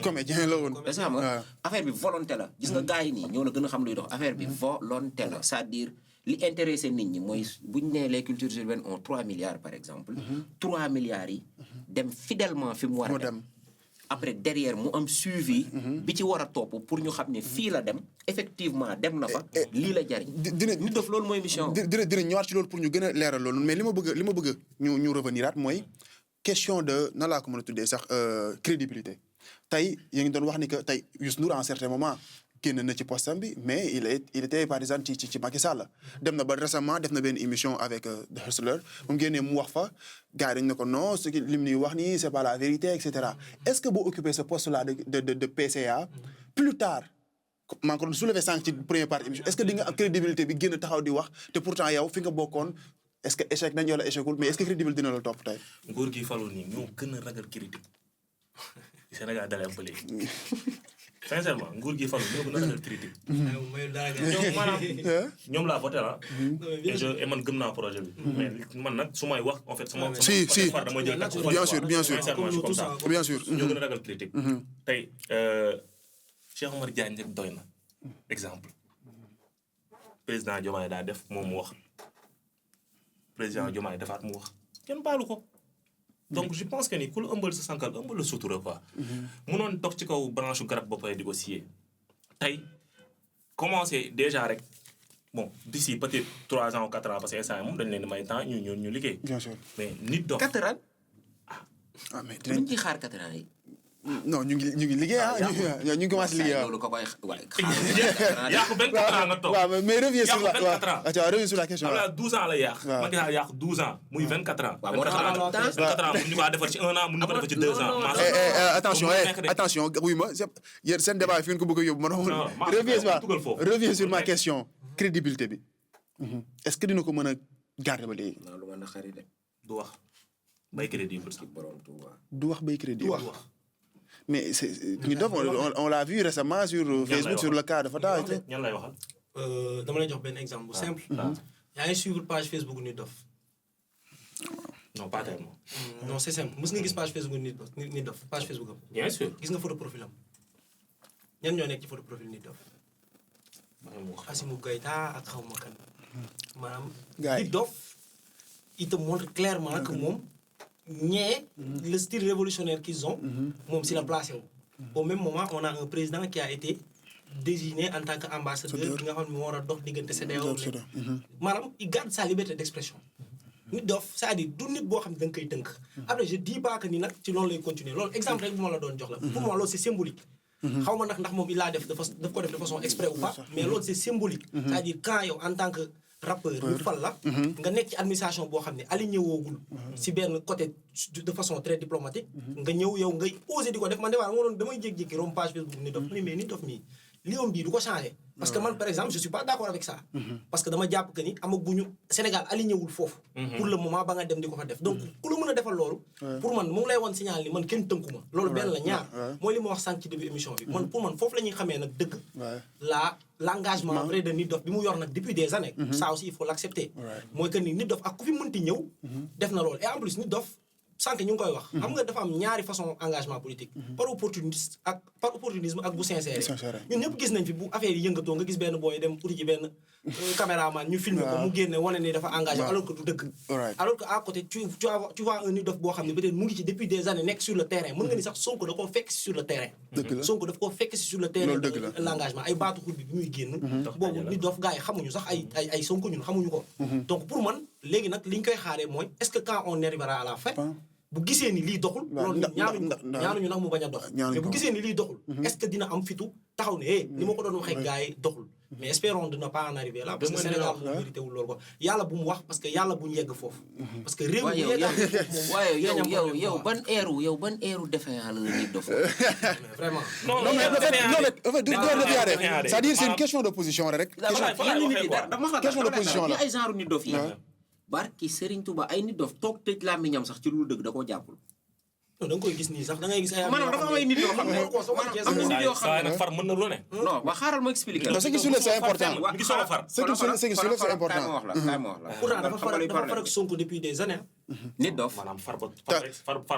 comédien la woon. est-ce que xam nga affaire bi volonté la. gis nga gars yi nii ñoo la gën a xam luy dox affaire bi volonté la c'est-à-dire li intéressé nit ñi mooy bu ñu nee les cultures urbaines ont 3 milliards par exemple. 3 milliards yi dem fidèlement fi mu war a dem. après derrière mu am suivi. bi ci war a topp pour ñu xam ne fii la dem effectivement dem na fa. lii la jariñ. Nit Doff loolu mooy mission. dina ñëwaat ci loolu pour ñu gën a leeral loolu mais li ma bëgg ñu revenir aat mooy question de nan laa ko mën a tuddee sax crédibilité tey yaa ngi doon wax ni que tey Youssou Ndour à un certain moment génn na ci postam bi mais il était partisan ci Macky Sall dem na ba récemment def na benn émission avec The Hustler mu génnee mu wax fa gars yi dañ ne ko non ce qui lim ñuy wax nii c'est pas la vérité et cetera est-ce que boo occuper ce poste là de PCA plus tard maa ngi ko doon soulever sànq ci première partie émission est-ce que di nga am crédibilité bi génn taxaw di wax te pourtant yow fi nga bokkoon est-ce que échec nañ wala échecul mais est-ce que crédibilité dina la topp tey. nguur gi falul nii ñoo gën a ragal critique Sénégal dalee am ba léegi sincèrement nguur gi falul ñoo gën a ragal critique. ñoom maanaam ñoom laa voté la. et man gëm naa projet bi. mais man nag su may wax en fait sama. si dama jël takku bien sûr bien sûr sincèrement je suis comme ça. bien sûr. ñoo gën a ragal critique. tey Cheikh Omar Diagne rek doy na exemple président Diomaye daa def moom mu wax. président Diomaye defaat mu wax kenn baalu ko donc je pense que ni ku la ëmbal sa sànqal ëmbal la sutura quoi. munoon toog ci kaw branche garab ba pare di ko scier tey commencé déjà rek bon d'ici peut-être 3 ans ou 4 ans parce que instant moom dañ leen di may temps ñu liggéey. bien sûr mais nit dox. 4 ans. ah mais luñ ci xaar 4 ans yi. non ñu ngi liggéey ñu ngi commencé liggéey loolu ko koy waaye yàq 24 ans nga toog. waaw mais reviens sur la yàq 24 ans. waaw reviens sur la question. am na 12 ans la yàq. waaw Macky Sall yàq 12 ans muy 24 ans. waaw moo tax 24 ans mënuñu ko defar ci 1 an mënuñu ko defar ci 2 ans. attention wuy ma yéen seen débat yi fi ngeen ko bëgg a yóbbu man reviens sur ma question crédibilité bi est-ce que dina ko mën a garder ba léegi. non lu ma naqari de. du wax bay crédible sax. du wax bay crédible. mais ñu def on l'a vu récemment sur Facebook sur le cas de Fata. ñan lay waxal. dama lay jox benn exemple bu simple. yaa ngi suivre page Facebook Nit Dof. non pas tellement. non c'est simple mës nga gis page Facebook Nit Dof page Facebook am. bien sûr. gis nga photo profil am ñan ñoo nekk ci photo profil Nit Dof. Assimi Goïta ak xaw ma kan. maanaam. Nit Dof il te montre clairement que moom. ñee le style révolutionnaire qu'ils ont moom si la placé wu au même moment on a un président qui a été désigné en tant qu'ambassadeur bi nga xam ne moo war a dox diggante CEDEAO maanaam il garde sa liberté d'expression Nit Dof c'est-à-dire du nit boo xam ne da nga koy tënk après je dis pas que ni nag ci loolu lay continuer loolu exemple rek bu ma la doon jox la pour moi loolu c'est symbolique xaw ma ndax moom il laa def daf ko def de façon exprès ou pas mais loolu c'est symbolique c'est-à-dire quand yow en tant que rappeur ñu fal la nga nekk ci administration boo xam ne aligné woogul si benn côté de façon très diplomatique nga ñëw yow ngay osé di ko def man de waa nga doon damay jékki-jékki romb page Facebook Nit Dof mais Nit Dof mii li am bii du ko changé parce que man par exemple je suis pas d'accord avec ça parce que dama jàpp que ni amaguñu Sénégal aligné wul foofu pour le moment ba nga dem di ko fa def donc ku la mën a defal loolu pour man mu ngi lay woon signal ni man kenn tënkuma loolu benn la ñaar mooy li ma wax sànq ci début émission bi man pour man foofu la ñuy xamee nag dëgg l'engagement vrai de Nit Dof bi mu yor nag depuis des années ça aussi il faut l'accepter mooy que ni Nit Dof ak ku fi mënti ñëw def na loolu et en plus Nit Dof sànq ñu ngi koy wax xam nga dafa am ñaari façon engagement politique par opportunisme ak bu sincère ñun ñëpp gis nañ fi bu affaire yi yëngatoo nga gis benn booy dem uti ci benn caméraman ñu filmer ko mu génne wane ni dafa engagé alors que du dëgg alors que à côté tu vois un Nit Dof boo xam ne peut-être mu ngi ci depuis des années nekk sur le terrain mën nga ni sax Sonko da koo fekk si sur le terrain Sonko daf koo fekk si sur le terrain l'engagement ay baatu xut bi muy génn boobu Nit Dof gars yi xamuñu sax ay Sonko ñun xamuñu ko donc pour man léegi nag li ñu koy xaaree mooy est-ce que quand on arrivera à la fin bu gisee ni lii doxul loolu ñaanuñu nag mu bañ a dox mais bu gisee ni lii doxul est-ce que dina am fitu taxaw ne ni ma ko doon waxee gars yi doxul mais espérons de ne pas en arriver là parce que Sénégal moo mérité wul loolu quoi yàlla bu mu wax parce que yàlla bu ñu yegg foofu parce que réew mi waaye yow ban eeru défaillant la Nit Dof vraiment non mais en fait c'est-à-dire c'est une question de position rek question de position la ay genre Nit Dof yi barki Serigne Touba ay Nit Dof toog tëj làmmiñam sax ci lu dëgg da koo jàppul. non da nga koy gis nii sax da ngay gis ay. maanaam dafa am ay nit yoo xam ne am na nit yoo xam ne nag far mën na lu ne. non ba xaaral ma expliquer la. ce qui soulève c'est important. mi ngi soog a far. ce qui soulève c'est important. kaay ma wax la. pourtant dafa far ak Sonko depuis des années. Nit Dof maanaam far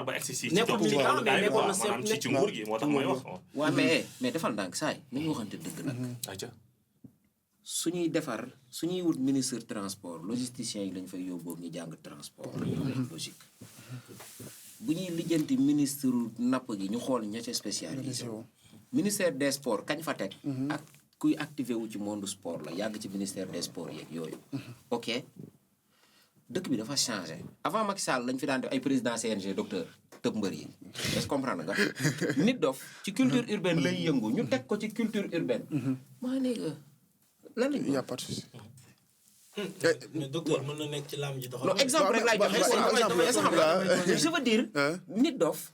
ba egsi si. nekkul militant mais nekkoon na maanaam ci nguur gi moo tax may wax. waaw mais defal ndànk saay nañu waxante dëgg nag. ayca. suñuy defar suñuy wut ministre transport logisticiens yi lañ fay yóbboo ñu jàng transport logique bu ñuy lijjanti ministre napp gi ñu xool ña ca spécialisé ministère des sports kañ fa teg ak kuy activé wu ci monde sport la yàgg ci ministère des sports yeeg yooyu ok dëkk bi dafa changé avant Macky Sall lañ fi daan def ay président CNG docteur tëb mbër yi est-ce que comprendre nga Nit Doff ci culture urbaine lay yëngu ñu teg ko ci culture urbaine maa ne lan lañ y a pas de souci. mais docteur mën na nekk ci lamb ji doxal. non exemple rek laay joxe je veux dire Nit Doff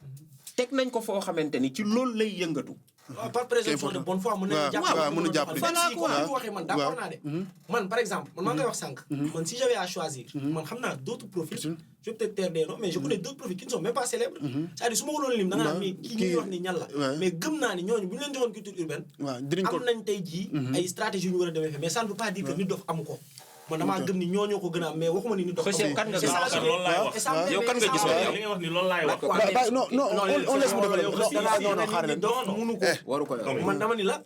teg nañ ko foo xamante ni ci loolu lay yëngatu waaw par présomption de bonne foi mën nañu jàpp waaw mën na jàpp voilà quoi ñu waxee man d'accord naa de man par exemple man maa ngi koy wax sànq man si j'avais à choisir man xam naa d'autres profils je vais peut-être taire des noms mais je connais d'autres profils qui ne sont même pas célèbres c'est-à-dire su ma ko doon lim da nga naan mais kii ñuy wax ni ñan la mais gëm naa ni ñooñu bu ñu leen joxoon culture urbaine am nañ tey jii ay stratégie yu ñu war a demee fe mais ça ne veut pas dire que Nit Doff amu ko man damaa gëm ni ñooñoo ko gën a am mais waxuma ni Nit Doff yow kan nga gis loolu laay wax yow kan nga gis li nga wax ni loolu laay wax non on laisse me développer non xaaral Nit Doff mënu ko waru ko yow man dama ni la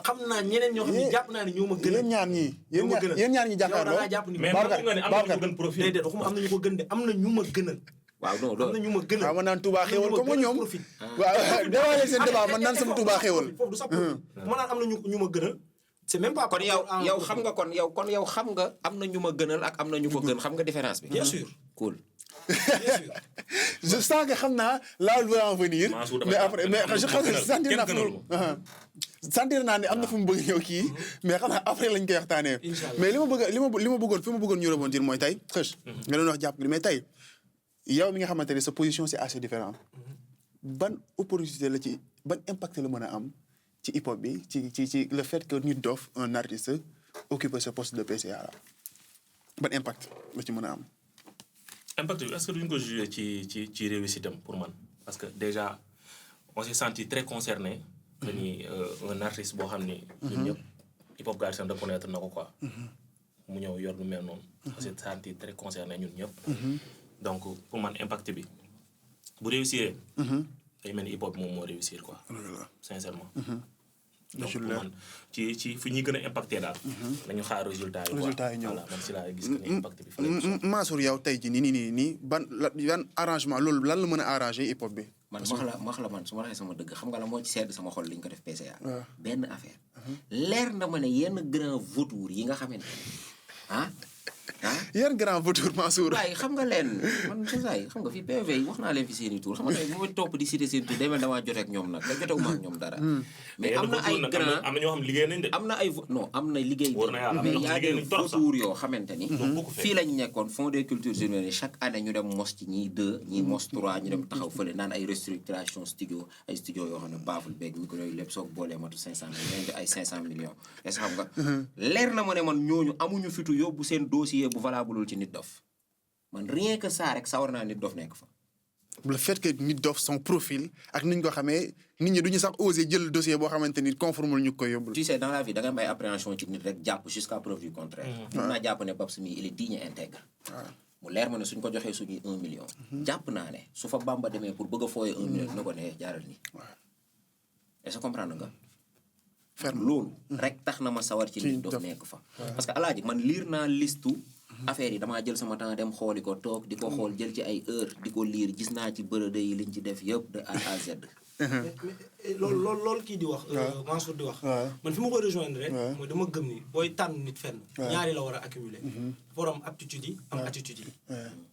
xam naa ñeneen ñoo xam ne jàpp naa ne ñoo ma gën a yéen ñaar ñi yow da jàkkaarloo ngaa jàpp ni mais nangu nga ne am na ñu gën profil déedéet waxuma am na ñu ko gën de am na ñu ma gënal waaw non am na ñu ma gënal waaw man naan Touba xéewal comme ma ñoom waaw déwaalee seen débat man naan sama Touba xéewal foofu du sax ma naan am na ñu ma gënal c'est même pas kon yow xam nga yow xam nga am na ñu ma gënal ak am na ñu ko gën xam nga différence bi bien sûr cool bien sûr je sens que xam naa là où il va en venir mais après mais je xam ne sentir naa ne am na fu mu bëgg ñëw kii mais xam naa après lañ koy waxtaanee mais li ma bëggoon fi ma bëggoon ñu rebondir mooy tey xëch nga doon wax jàpp mais tey yow mi nga xamante ne sa position c'est assez différent ban opportunité la ci ban impact la mën a am ci hip hop bi ci le fait que Nit Doff un artiste occupe ce poste de PCA là ban impact la ci mën a am. impact bi est-ce que duñ ko juger ci réussite am pour man parce que déjà on s'est senti très concerné que ni un artiste boo xam ni ñun ñëpp hip hop Galsen reconnaître na ko quoi mu ñëw yor lu mel noonu on s'est senti très concerné ñun ñëpp donc pour man impact bi bu réussir day mel ni hip hop moom moo réussir quoi sincèrement donc pour man ci fi ñuy gën a impacté daal nañu xaar résultat yi ñëw voilà man si laa gis que ni impact bi fa la Mansour yow tey ji nii ban arrangement loolu lan la mën a arranger hip hop bi man max la man su ma waxee sama dëgg xam nga la moo ci sedd sama xol li ñu ko def PCA benn affaire leer na ma ne yenn grand vautour yi nga xamante yan grand vautour Mansour waaye xam nga leen man saay xam nga fi PV yi wax naa leen fi seeni tour xam nga bu ma topp di cité seen tour demee damaa joteeg ñoom nag da jotewuma ak ñoom dara mais am na ay grand am na ñoo xam liggéey nañ de am na ay non am na liggéey mais y a des vautours yoo xamante ni fii lañ nekkoon Fonds des cultures urbaines chaque année ñu dem mos ci ñii 2 ñii mos 3 ñu dem taxaw fële naan ay restructuration studio ay studio yoo xam ne baaful beeg micro yooyu lépp soog boolee matu 500 millions ay 500 millions est-ce que xam nga leer na ma ne man ñooñu amuñu fitu yóbbu seen dossier bu valable ci Nit Doff man rien que ça rek sawar naa Nit Doff nekk fa le fait que Nit Doff son profil ak ni ñu ko xamee nit ñi duñu sax oser jël dossier boo xamante ni conforme ñu koy yóbbul. tu sais dans la vie da nga am ay appréhension ci nit rek jàpp jusqu'à preuve du contraire. mën naa jàpp ne Babs mi il est digne et intègre. mu leer ma ne suñ ko joxee suñuy 1 million. jàpp naa ne su fa Bamba demee pour bëgg a fooyee 1 million dina ko ne jaaral nii. est-ce que comprendre nga. ferme loolu. rek tax na ma sawar ci Nit Doff nekk fa. parce que alaaji man liir naa listu affaire yi damaa jël sama temps dem xooli ko toog di ko xool jël ci ay heure di ko liir gis naa ci bërëde yi liñ ci def yëpp de A à Z. mais loolu kii di wax. Mansour di wax. man fi ma koy rejoindre rek. mooy dama gëm ni booy tànn nit fenn. ñaari la war a accumuler. dafa war a am aptitude yi am attitude yi.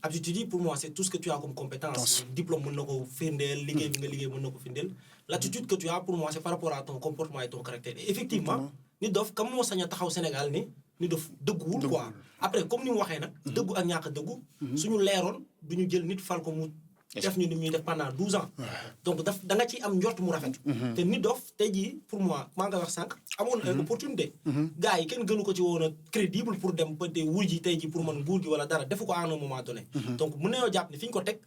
aptitude yi pour moi c'est tout ce que tu as comme compétence. diplôme mën na ko firndeel liggéey bi nga liggéey mën na ko firndeel. l'attitude que tu as pour moi c'est par rapport à ton comportement et ton caractère et effectivement Nit Doff comme moo sañ a taxaw Sénégal ni Nit Doff dëgguwul quoi après comme ni mu waxee nag dëggu ak ñàkk a dëggu suñu leeroon duñu jël nit fal ko mu def ñu ni ñuy def pendant 12 ans donc da nga ciy am njort mu rafet te Nit Doff tey jii pour moi maa nga wax sànq amoon ay opportunité gars yi kenn gënu ko ci woon a crédible pour dem peut-être wuy ji tey jii pour man nguur gi wala dara defu ko à un moment donné donc mun nañoo jàpp ni fi ñu ko teg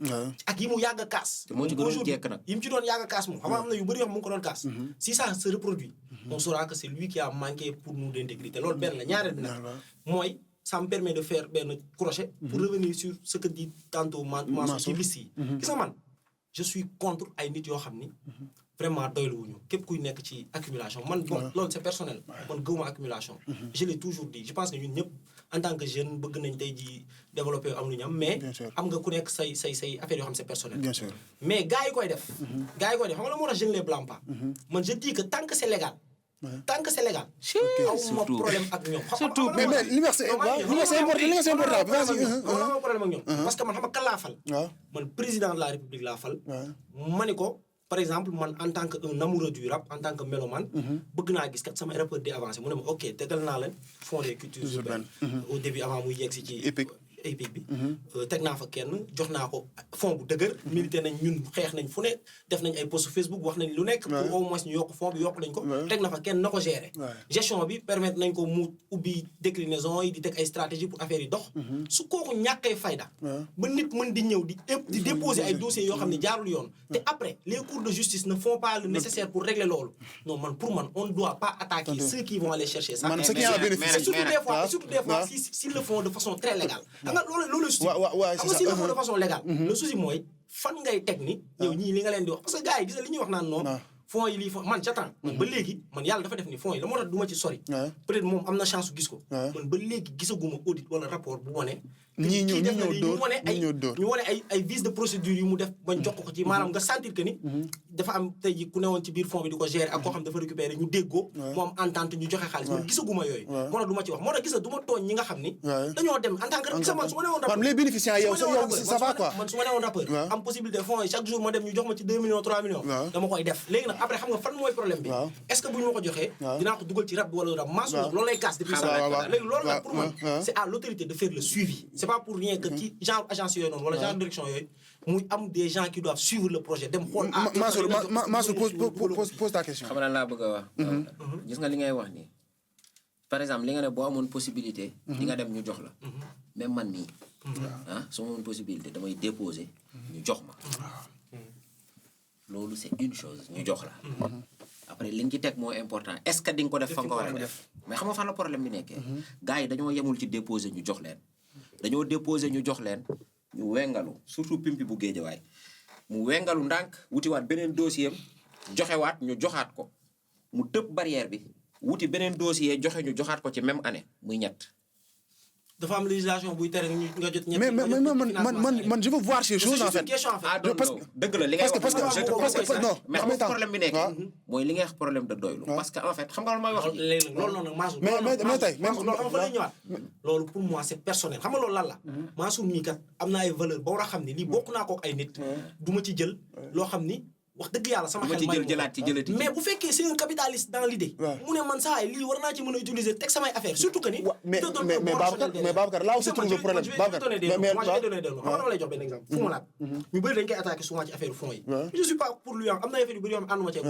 ak yi mu yàgg a kaas moo ci gënoon jekk nag yi mu ci doon yàgg a kaas moom xam am na yu bëri yoo xam mu ngi ko doon kaas si ça se reproduit on saura que c'est lui qui a manqué pour nous d'intégrité loolu benn la ñaareel bi nag mooy ça me permet de faire benn crochet pour revenir sur ce que dit tantôt Mansour ci liste yi gis nga man je suis contre ay nit yoo xam ni vraiment doylu wuñu képp kuy nekk ci accumulation man bon loolu c'est personnel man gëwuma accumulation je l'ai toujours dit je pense que ñun ñëpp en tant que jeune bëgg nañ tey ji développer am lu ñu am mais am nga ku nekk say affaire yoo xam c'est personnel bien sûr mais gars yi koy def xam nga la moo tax je ne les blâme pas man je dis que tant que c'est légal tant que c'est légal. awuma problème ak ñoom. surtout mais li nga wax c'est important vas-y. awuma problème ak ñoom. parce que man xam nga kan laa fal. waaw man président de la république laa fal. ma ni ko par exemple man en tant que un amoureux du rap en tant que mélomane. bëgg naa gis kat sama rappeur di avancé mu ne ma ok tegal naa leen fond des cultures urbaines. au début avant muy yegg si ci. épique bi teg naa fa kenn jox naa ko fond bu dëgër milité nañ ñun xeex nañ fu ne def nañ ay post Facebook wax nañ lu nekk pour au moins ñu yokk fond bi yokk nañ ko teg na fa kenn na ko gérer gestion bi permettre nañ ko mu ubbi déclinaison yi di teg ay stratégie pour affaire yi dox su kooku ñàkkee fayda ba nit mën di ñëw di déposer ay dossiers yoo xam ne jaarul yoon te après les cours de justice ne font pas le nécessaire pour régler loolu non man pour man on ne doit pas attaquer ceux qui vont aller chercher ça surtout des fois s'ils le font de façon très légale nga loolu souci xam nga si la de façon légale le souci mooy fan ngay teg ni yow ñii li nga leen di wax parce que gars yi gis li ñuy wax naan non fonds yi lii fonds man j'attends man ba léegi man yàlla dafa def ni fonds yi la moo tax du ma ci sori peut-être moom am na chance su gis ko man ba léegi gisaguma audit wala rapport bu wane ñii ñu wane ay vices de procédure yu mu def bañ jox ko ci maanaam nga sentir que ni dafa am tey ji ku newoon ci biir fond bi di ko gérer ak koo xam dafa récupérer ñu déggoo mu am entente ñu joxe xaalis man gisaguma yooyu moo tax du ma ci wax moo tax gis na du ma tooñ ñi nga xam ni dañoo dem en tant que gis man su ma newoon rappeur les bénéficiaires yow ça va quoi man su ma newoon rappeur am possibilité fonds yi chaque jour ma dem ñu jox ma ci 2 millions 3 millions dama koy def léegi nag après xam nga fan mooy problème bi est-ce que bu ñu ma ko joxee dinaa ko dugal ci rap bi wala rap maasu nag loolu lay casse depuis ça léegi loolu nag pour man c'est à l'autorité de faire le suivi c'est pas pour rien que ci genre agence yooyu noonu wala genre direction yooyu muy am des gens qui doivent suivre le projet dem xool Mansour pose ta question xam nga laa bëgg a wax gis nga li ngay wax nii par exemple li nga ne boo amoon possibilité di nga dem ñu jox la même man nii su ma amoon possibilité damay déposer ñu jox ma loolu c'est une chose ñu jox la après li nga ci teg moo important est-ce que di nga ko def fa nga ko war a def mais xam nga fan la problème bi nekkee gars yi dañoo yemul ci déposer ñu jox leen dañoo déposer ñu jox leen ñu wengalu surtout pimpi bu Géejawaay mu wengalu ndànk wutiwaat beneen dossier joxewaat ñu joxaat ko mu tëb barrière bi wuti beneen dossier joxe ñu joxaat ko ci même année muy ñett dafa am législation buy tere nga jot ñett man je veux voir ces choses en fait dëgg la li ngay wax non mais xam nga problème bi nekk mooy li ngay wax problème de doylu parce que en fait xam nga may wax léegi loolu noonu Mansour mais tey loolu am fa lay ñëwaat loolu pour moi c'est personnel xam nga loolu lan la Mansour mii kat am na ay valeur ba war a xam ne lii bokk naa ko ak ay nit du ma ci jël loo xam ni wax dëgg yàlla sama xel mais bu fekkee c'est un capitaliste dans l'idée mu ne man saa lii war naa ci mën a utiliser teg samay affaire surtout que ni mais Babacar là où se trouve le problème Babacar moi je vais donner xam nga dama lay jox benn exemple fu ma laat ñu bëri dañ koy attaquer souvent ci affaire fonds yi je suis pas pour lui am na affaire yu bëri yoo xam ànduma ci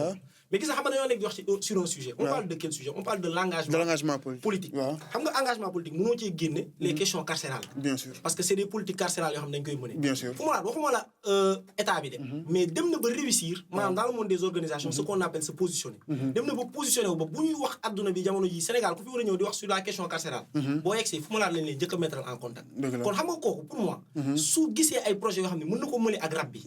mais gis nga xam nga dañoo nekk di wax sur un sujet on parle de quel sujet on parle de l'engagement politique xam nga engagement politique mënoo cee génne les questions carcérales bien sûr parce que c'est des politiques carcérales yoo xam ne dañ koy mener bien sûr fu ma laat waxuma la état bi de mais dem na ba réussir maanaam dans le monde des organisations ce qu'on appelle se positionner dem na ba positionner wu ba bu ñuy wax adduna bi jamono ji Sénégal ku fi war a ñëw di wax sur la question carcérale boo yegsee fu ma laat lañ leen njëkk a mettre en contact kon xam nga kooku pour moi su gisee ay projets yoo xam ne mën na ko mëne ak rab bi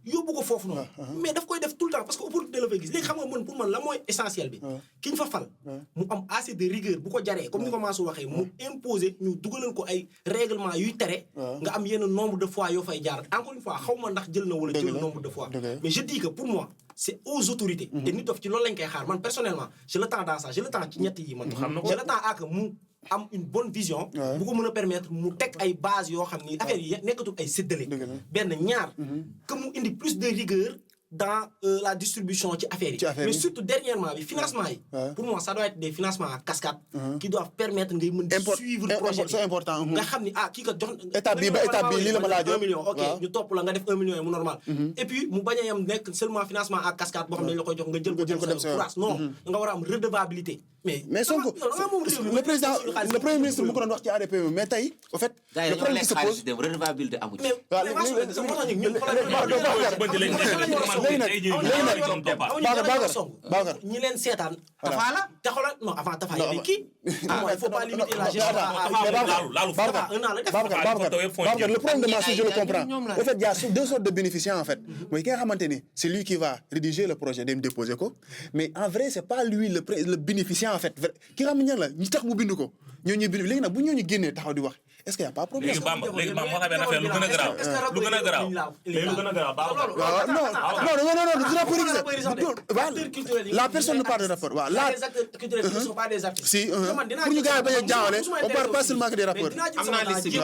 yóbbu ko foofu noonu mais daf koy def tout le temps parce que opportunité la fay gis léegi xam nga man pour man la mooy essentiel bi ki ñu fa fal mu am assez de rigueur bu ko jaree comme ni ko Mansour waxee mu imposer ñu dugalal ko ay règlement yuy tere nga am yenn nombre de fois yoo fay jaar encore une fois xaw ma ndax jël na wala jël nombre de fois mais je dis que pour moi c'est aux autorités te nit dof ci loolu lañ koy xaar man personnellement j'ai le temps dans ça j'ai le temps ci ñett yi man j'ai le temps à que mu am une bonne vision bu ko mën a permettre mu teg ay bases yoo xam ni affaire yi nekkatul ay séddale benn ñaar que mu indi plus de rigueur dans la distribution ci affaire yi mais surtout dernièrement bi financement yi pour moi ça doit être des financements en cascade qui doivent permettre ngay mën di suivre projet bi c'est important nga xam ni kii kat jox étape bi lii la ma laajoon 1 million ok ñu topp la nga def 1 million yi mu normal et puis mu bañ a yam nekk seulement financement en cascade boo xam ne dañ la koy jox nga jël ko dem sa courage non nga war a am redevabilité mais Sonko le président le premier ministre mu ko doon wax ci ADPME mais tey au fait le problème qui se pose redevabilité amu ci Babacar ñi leen seetaan Tafa la te xoolal non avant Tafa yi kii il faut pas limiter la gestion Babacar le problème de Mansour je le comprends au fait il y a deux sortes de bénéficiaires en fait mooy ki nga xamante ni c'est lui qui va rédiger le projet dem déposer ko mais en vrai c'est pas lui le bénéficiaire en fait ki nga xam ne ñan la ñi tax mu bind ko ñoo ñuy bind léegi nag bu ñoo ñu génnee taxaw di wax est-ce qu'il y a pas problème. léegi Bamba léegi Bamba moo xam benn affaire lu gën a garaaw lu gën a garaaw léegi lu gën a garaaw Babacar. waaw non du rapport la personne ne parle de rapport waaw la les acteurs culturels ne sont pas des artistes. si pour ñu gars yi bañ a jaawale on parle pas seulement que des rappeurs. am naa liste bi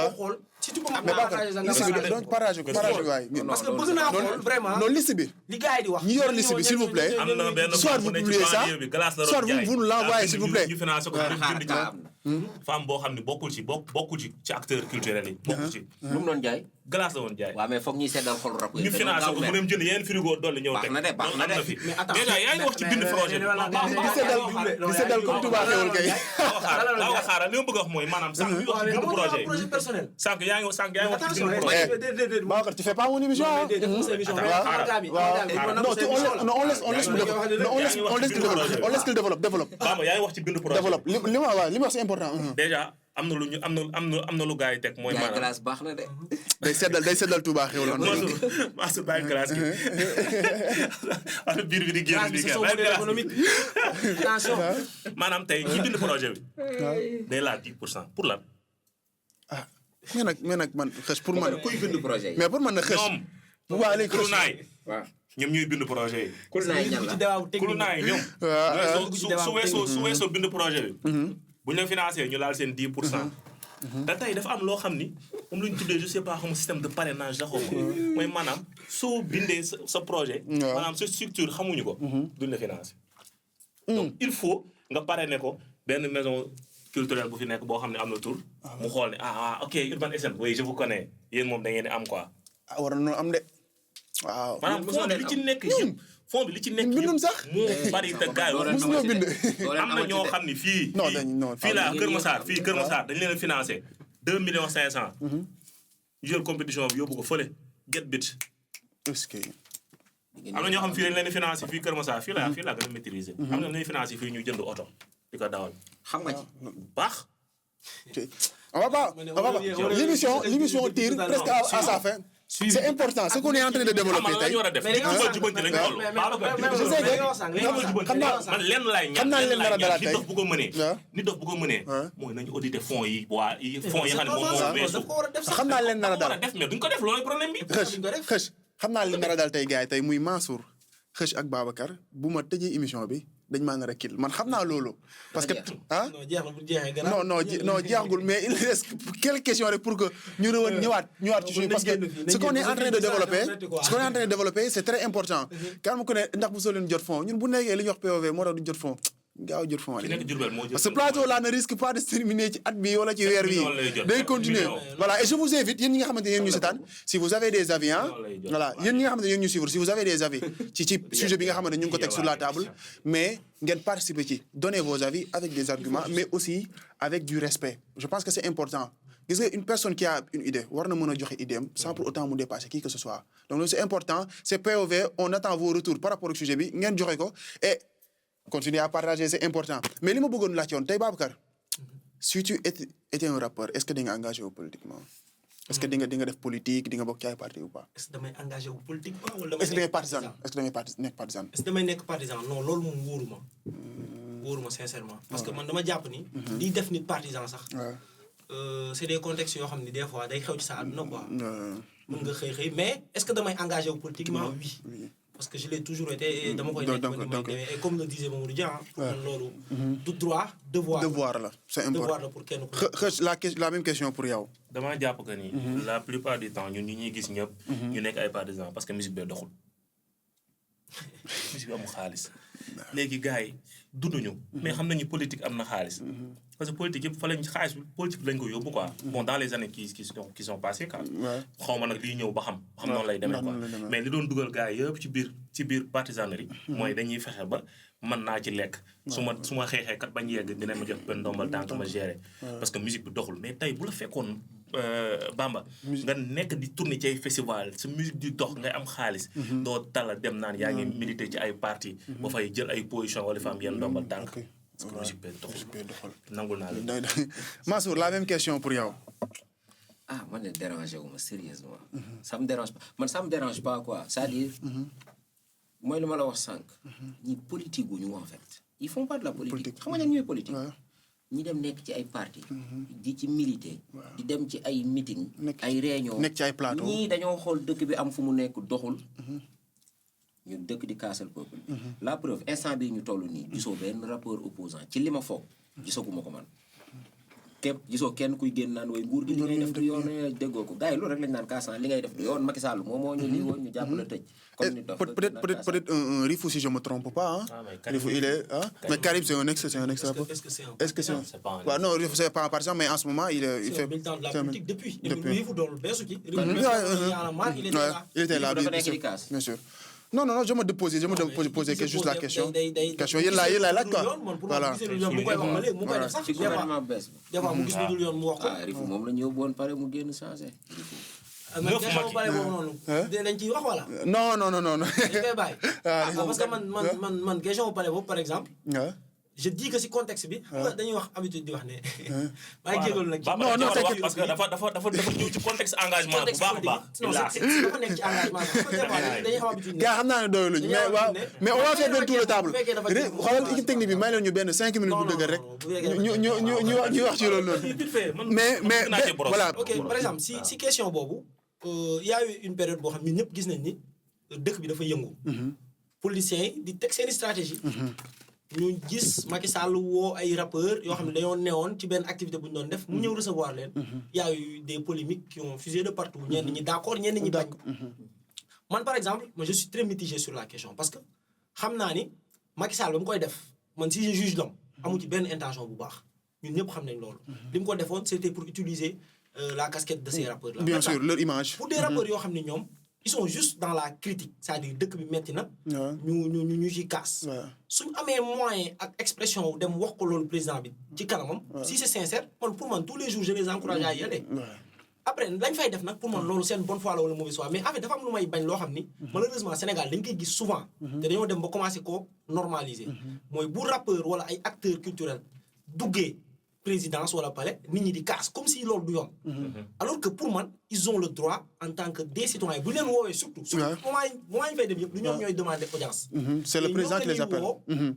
si tu peux mais donc partage ko waay. parce que bëgg naa xool vraiment non liste bi li gars yi di wax. ñi yor liste bi s'il vous plaît. am na benn soit vous publiez ça soit vous nous l'envoyez s'il vous plaît. ñu financé ko femme boo xam ne bokkul ci acteur culturel yi bokkul ci. lu mu doon jaay. glace la woon jaay. waaw mais foog ñuy seddal xol rap yi. ñu financé ko mu dem jënd yeneen frigo dolli ñëw teg. baax na de. déjà yaa ngi wax ci bind projet bi. di seddal comme Touba xewul kay. waaw xaaral li ma bëgg a wax mooy maanaam sànq ñu wax ci bind projet yi. sànq yaa ngi wax ci bind projet yi. Babacar tu fais pas mon émission. Non, on laisse qu'il développe. Bamba yaa ngi wax ci bind projet. Développe li ma wax c'est important. déjà am na lu gars yi teg mooy maanaam. glace baax na de. day seddal Touba xewul. Mansour bàyyi glace gi. wala biir bi di génn di attention. maanaam tey ci bind projet bi. day laal 10% pour lan. ah mais nag man xës pour man. kuy bind projet yi. mais pour man nag xës. ñoom. waaw léegi xës kurunaay. waaw ñoom ñuy bind projet yi. kurunaay ñan la. kurunaay ñoom. su weesoo bind projet bi. bu ñu la financé ñu laal seen 10%. te tey dafa am loo xam ni moom la ñu tuddee je sais pas xam système de parrainage la xaw ma. mooy maanaam soo bindee sa projet. maanaam sa structure xamuñu ko. duñ la financé. donc il faut nga parrainer ko benn maison culturelle bu fi nekk boo xam ne am na tur. mu xool ne ok Urban SM oui je vous connais yéen moom da ngeen di am quoi. war na am de waaw. maanaam fond bi li ci nekk yëpp. fond bi li ci nekk bindum sax moo bari te gars yi mosu ñoo bind. am na ñoo xam ni fii. fii la Kër Massar dañ leen a financé 2 millions 500. ñu jël compétition bi yóbbu ko fële get bit. est-ce que. am na ñoo xam fii dañ leen di financé fii Kër Massar fii la gën a maîtriser. am na ñoo financé fii ñu jënd oto di ko dawal. xam nga ci. baax. on va pas l'émission tire presque à sa fin. C'est important ce qu'on est en train de développer tey. man lenn laay ñaan nit dof bu ko mënee. nit dof bu ko mënee. mooy nañu auditer fonds yi fonds yi xam ne moom moo weesu. xam naa leen nar a dal mais duñ ko def loolu problème bi. xëch xam naa leen nar a dal tey gars yi tey muy Mansour xëch ak Babacar bu ma tëjee émission bi dañ maa nar a kil man xam naa loolu. parce que non jeexagul mais il reste quelques questions rek pour que ñu ñëwaat ci suñu parce que ce qu'on est en train de développer c'est très important. kan mu ko ne ndax bu soo leen jot fond ñun bu nekkee li ñuy wax POV moo tax du jot fond gaaw jot fond parce que plateau là ne risque pas de se terminer ci at bi wala ci weer bi day continuer voilà et je vous invite yéen ñi nga xamante ne yéen ñu seetaan si vous avez des avis voilà yéen ñi nga xamante ne yéen ñu suivre si vous avez des avis ci sujet bi nga xamante ne ñu ngi ko teg sur la table mais ngeen participer ci donnez vos avis avec des arguments mais aussi avec du respect je pense que c'est important gis nga une personne qui a une idée war na mën a joxe idéem sans pour autant mu dépasser qui que ce soit donc loolu c'est important c'est POV on attend vos retours par rapport au sujet bi ngeen joxe ko et continuer à partager c'est important mais li ma bëggoon laaj yoon tey Babacar si tu étais un rappeur est-ce que di nga engagé wu politiquement est-ce que di nga def politique di nga bokk ci ay parti ou pas. est-ce que damay engagé wu politiquement wala damay. est-ce que da ngay partisan est-ce que da ngay nekk partisan. est-ce que damay nekk partisan non loolu moom wóoruma sincèrement. parce que man dama jàpp ni. liy def nit partisan sax. c'est des contextes yoo xam ne des fois day xew ci sa àdduna quoi. mën nga xëy mais est-ce que damay engagé wu politiquement oui. parce que je l'ai toujours été et dama koy nekk et comme le disait Mamadou Dia pour man loolu du droit devoir la c'est important devoir la pour kenn la même question pour yow damaa jàpp que ni la plupart du temps ñun ñi ñuy gis ñëpp ñu nekk ay partisans parce que musique bee doxul musique bi amul xaalis léegi gars yi dunduñu mais xam nañu politique am na xaalis parce que politique yëpp fa lañ xaalis politique lañ ko yóbbu quoi bon dans les années qui sont passées quoi xaw ma nag lii ñëw ba xam noonu lay demee quoi mais li doon dugal gars yi yëpp ci biir partisanerie mooy dañuy fexe ba mën naa ci lekk su ma xeexee kat bañ yegg dina ma jox benn ndombal tànk ma gérer parce que musique bi doxul mais tey bu la fekkoon Bamba nga nekk di tourner ci ay festival sa musique di dox ngay am xaalis doo tala dem naan yaa ngi militer ci ay parti ba fay jël ay position wala fa am yenn ndombal tànk parce que musique bee doxul nangul naa la Mansour la même question pour yow man ne dérange wu ma sérieusement ça me dérange pas quoi c'est-à-dire mooy lu ma la wax sànq ñi politique gu ñu en fait ils font pas de la politique xam nga ñan ñooy politique ñi dem nekk ci ay parti di ci militer di dem ci ay meeting Nekk- ay réunion nekk ci ay plateau. ñii dañoo xool dëkk bi am fu mu nekk doxul ñu dëkk di kaasal peuple bi la preuve instant bi ñu toll nii gisoo benn rapport opposant ci li ma foog gisaguma ko man képp gisoo kenn kuy génn naan way nguur gi li ngay def du yoon déggoo ko gars yi loolu rek lañ naan kaasan li ngay def du yoon Macky Sall moom moo ñu lii woon ñu jàpp la tëj comme ni dof Peut-être un Rifou, si je me trompe pas. Hein. Ah, mais Karim- Rifou, il est. Hein? Mais Karim, c'est un ex. C'est un ex. Est-ce que c'est un Est-ce que c'est. C'est pas un Ouais, non, Rifou, c'est pas un partisan, mais en ce moment, il C'est fait. un militant de la c'est un- politique depuis. depuis. Il vous donne le beurre, qui il Ouais, était ouais, là. il était là, Rifou dafa bien nekk sûr. di kaas. Bien sûr. Non, non, non, je me poser juste la question. Question, il là, quoi. Voilà. ci gouvernement bees bi Des fois mu gis lu dul yoon mu wax ko. ah Rifou moom la ñu yóbbuwoon pare mu génn changé mais question bu pare boobu noonu. dañ ciy wax wala. Non, non, non, non. non. dañ koy bàyyi. Ah, parce que man question bu pare boobu par exemple. Ouais. je dis que si contexte bi. xam nga dañuy wax habitude di wax ne. maa ngi jégalu nag. non non t'inquiète. parce que dafa ñëw ci contexte engagement bu baax a baax. non dafa nekk ci engagement bi. dañuy am habitude ne. gars xam naa ne doyul mais waaw mais on va faire benn tour de table xoolal équipe technique bi may leen ñu benn 5 minutes bu dëgg rek ñu wax ci loolu noonu mais voilà ok par exemple si question boobu y a eu une période boo xam ñun ñëpp gis nañ ni dëkk bi dafa yëngu. politiciens yi di teg seeni stratégie. ñu gis Macky Sall woo ay rappeurs yoo xam ne dañoo newoon ci benn activité bu ñu doon def mu ñëw recevoir leen. y a eu des polémiques qui ont fusé de partout ñenn ñi d'accord ñenn ñi bañ. man par exemple moi je suis très mitigé sur la question parce que xam naa ni Macky Sall ba mu koy def man si je juge l'homme amu ci benn intention bu baax ñun ñëpp xam nañ loolu. li mu ko defoon c'était pour utiliser la casquette de ces rappeurs là. bien sûr leur image pour des rappeurs yoo xam ne ñoom ils sont juste dans la critique c'est-à-dire dëkk bi metti na. ñu ciy kaas. suñu amee moyen ak expression wu dem wax ko loolu président bi ci kanamam. si c'est sincère man pour man tous les jours je les encourage à y aller. après lañ fay def nag pour man loolu seen bonne foi la wala mauvaise foi mais en fait dafa am lu may bañ loo xam ni. malheureusement Sénégal dañ koy gis souvent. te dañoo dem ba commencer koo normaliser. mooy bu rappeur wala ay acteurs culturels duggee présidence wala palais nit ñi di casse comme si loolu du yoon. alors que pour man ils ont le droit en tant que des citoyens bu ñu leen woowee surtout. moment yi fay dem yëpp du ñoom ñooy demander audience. c'est le président qui les appelle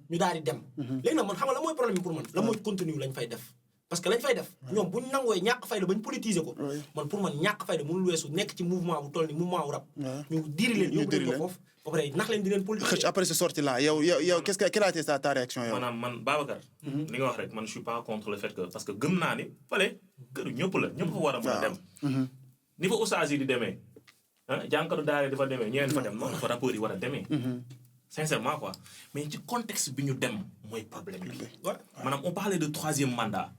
ñu daal di dem. léegi nag man xam nga la mooy problème bi pour man la mooy contenu lañ fay def. parce que lañ fay def ñoom bu ñu nangooy ñàkk fayda ba ñu politiser ko. man pour man ñàkk fayda mënul weesu nekk ci mouvement bu toll ni mouvement wu rap. ñu diri leen yóbbu leen ko foofu. ba pare nax leen di leen politiser. xëcc après ce sortie là yow quelle a été ta réaction yow. maanaam man Babacar. li nga wax rek man je suis pas contre le fait que parce que gëm naa ni fale kër ñëpp la ñëpp fa war a mën a dem. ni fa oustaz yi di demee jànkatu daara di fa demee ñeneen fa dem noonu fa rappeurs yi war a demee. sincèrement quoi mais ci contexte bi ñu dem mooy problème bi. maanaam on parlait de 3e mandat.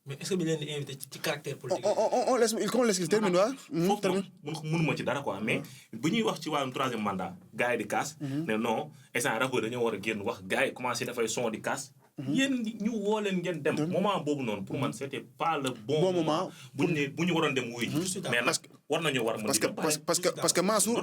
mais est-ce que bi leen di invité ci caractère politique. on laisse qu'il termine waaw. foofu mënuma ci dara quoi mais bu ñuy wax ci wàllum 3e mandat gars yi di casse. ne non instant rapport dañoo war a génn wax gars yi commencé dafay son di casse. yéen ñu woo leen ngeen dem. moment boobu noonu pour man c'était pas le bon moment. bu ñu waroon dem wuy ji. mais nag war nañoo war a mën a parce que Mansour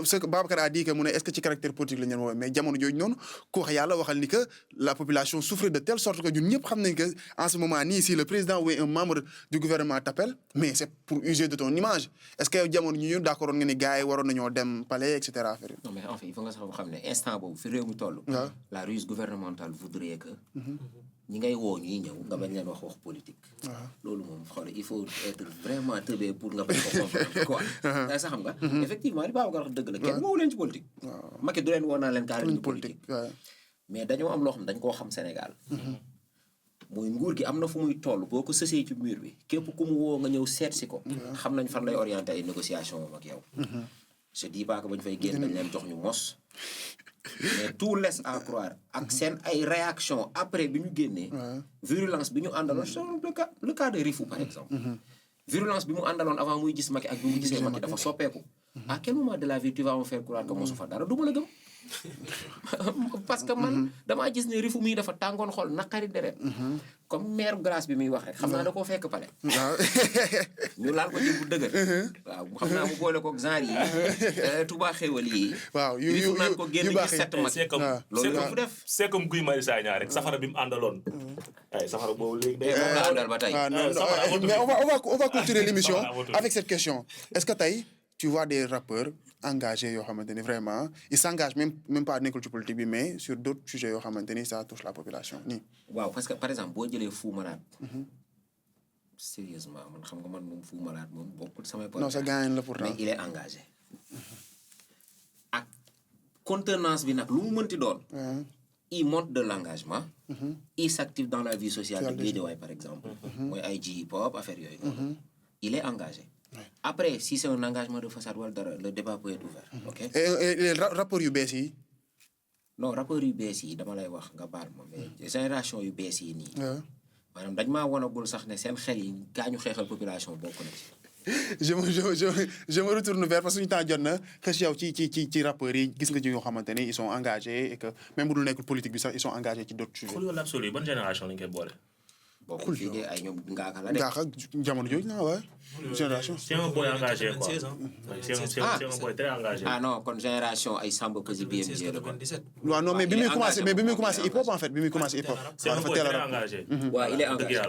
ce que Babacar a dit que mu ne est-ce que ci caractère politique la ñu woowee mais jamono jooju noonu ku wax yàlla waxal ni que la population souffre de telle sorte que ñun ñëpp xam nañ que en ce moment nii si le président ou un membre du gouvernement t'appelle mais c'est pour user de ton image est-ce que yow jamono ñu d'accord nga ni gars yi waroon nañoo dem palais et cetera affaire non mais en fait il faut nga sax xam ne instant boobu fi réew mi toll. la ruse gouvernementale voudrait que. ñi ngay woo ñuy ñëw nga bañ leen wax politique. loolu moom xool il faut être vraiment teubé pour nga bañ ko comprendre quoi. day sax xam nga. effectivement li Babacar wax dëgg la kenn woowu leen ci politique. Macky du leen woo naa leen carrément politique. mais dañoo am loo xam dañ koo xam Sénégal. mooy nguur gi am na fu muy toll boo ko sësee ci mur bi képp ku mu woo nga ñëw seet si ko. xam nañ fan lay orienté ay négociation moom ak yow. je dis pas que bañ fay génn dañ leen jox ñu mos. mais tout laisse à croire ak seen ay réaction après bi ñu génnee. virulence bi ñu àndaloon le cas de Rifou par exemple. virulence bi mu àndaloon avant muy gis Macky ak bi mu gisee Macky dafa soppeeku. à quel moment de la vie tu vas me faire croire que mosu fa dara du ma la gëm. parce que man damaa gis ne Rifou mii dafa tàngoon xol naqari deret. comme maire Grasse bi muy wax rek xam naa da koo fekk pale. ñu laal ko ci bu dëgër. waaw xam naa mu boole ko genre yi. Touba xéwal yi. waaw yu naan ko génn gi set mag. loolu la mu def. c'est comme Guy Marius Sagna rek safara bi mu àndaloon. ay safara boobu léegi day. la àndal ba tey. mais on va clôturer l'émission avec cette question est-ce que tey tu vois des rappeurs engagés yoo xamante ni vraiment ils s'engagent même pas nekkul ci politique bi mais sur d'autres sujets yoo xamante ni ça touche la population nii. waaw parce que par exemple boo jëlee Fou Malade. sérieusement man xam nga man moom Fou Malade moom bokkul samay. non sa gaañ la pourtant mais il est engagé. ak contenance bi nag lu mu mënti doon. il montre de l'engagement. il s'active dans la vie sociale de Guédiawaye par exemple. mooy ay ji hip hop affaire yooyu. il est engagé. Après, si c'est un engagement de façade, le débat peut être ouvert. Ok? Et les rapports yu bees yi. Non, rapport yu bees yi dama lay wax nga baal ma mais génération yu bees yi nii. maanaam dañ maa wanagul sax ne seen xel yi gaañu xeexal population bokk na ci. je me retourne vers parce que suñu temps jot na xës yow ci rappeurs yi gis nga ci yoo xamante ni ils sont engagés et que même bu dul nekkul politique bi sax ils sont engagés ci d'autres sujets. Xul l'absolu ban génération lañ koy boole. bokkul fii de ay ñoom ngaaka la de. ngaaka jamono jooju na waaye. génération. C'est un boy engagé quoi. C'est un boy très engagé. Ah non kon génération ay Samba Peuzzi BMG la kon. waaw non mais bi muy commencé hip hop en fait bi muy commencé hip hop. C'est un boy très engagé. waaw il est engagé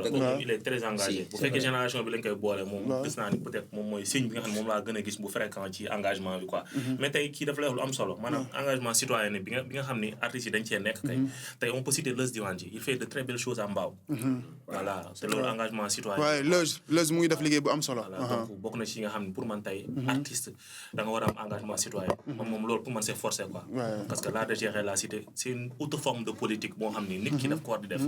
il est très engagé. bu fekkee génération bi lañ koy boole moom gis naa ni peut-être moom mooy signe bi nga xam ne moom laa gën a gis bu fréquent ci engagement bi quoi. mais tey kii dafa lay wax lu am solo maanaam engagement citoyen bi nga xam ni artistes yi dañ cee nekk kay. tey on peut citer Leuz Diwane ji il fait de très belles choses à Mbao. voilà c'est loolu engagement citoyen. waaye Leuz mu ngi def liggéey bu am solo. donc bokk na ci nga xam ne pour man tey artiste da nga war a am engagement citoyen moom loolu pour man c'est forcé quoi parce que l'art de gérer la cité c'est une autre forme de politique boo xam ni nit ki daf ko war di def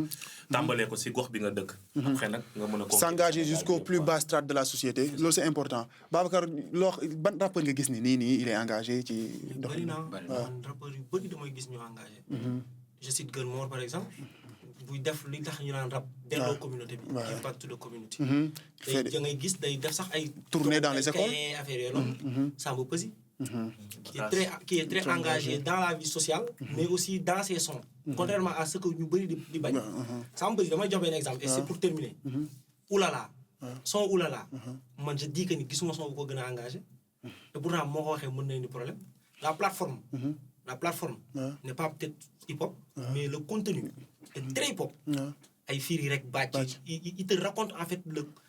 tàmbalee ko ci gox bi nga dëkk après nag nga mën a s'engager jusqu'au plus bas strate de la société loolu c'est important Babacar loo ban rappeur nga gis ni nii il est engagé ci dox bëri naa man rappeur yu bëri damay gis ñu engagé je cite Gueule Mort par exemple buy def li tax ñu naan rap delloo communauté bi give back to the community tey da ngay gis day def sax ay tournées dans les écoles affaire yooyu noonu Samba Peuzzi qui est très engagé dans la vie sociale mais aussi dans ses sons contrairement à ce que ñu bëri di bañ Samba Peuzzi damay jox benn exemple et c'est pour terminer Oulala son Oulala man je dis que ni gisuma son bu ko gën a engagé te pourtant moo ko waxee mën na indi problème la plateforme n'est pas peut-être hip-hop mais le contenu est très hip-hop ay firi rek bàcc il te raconte en fait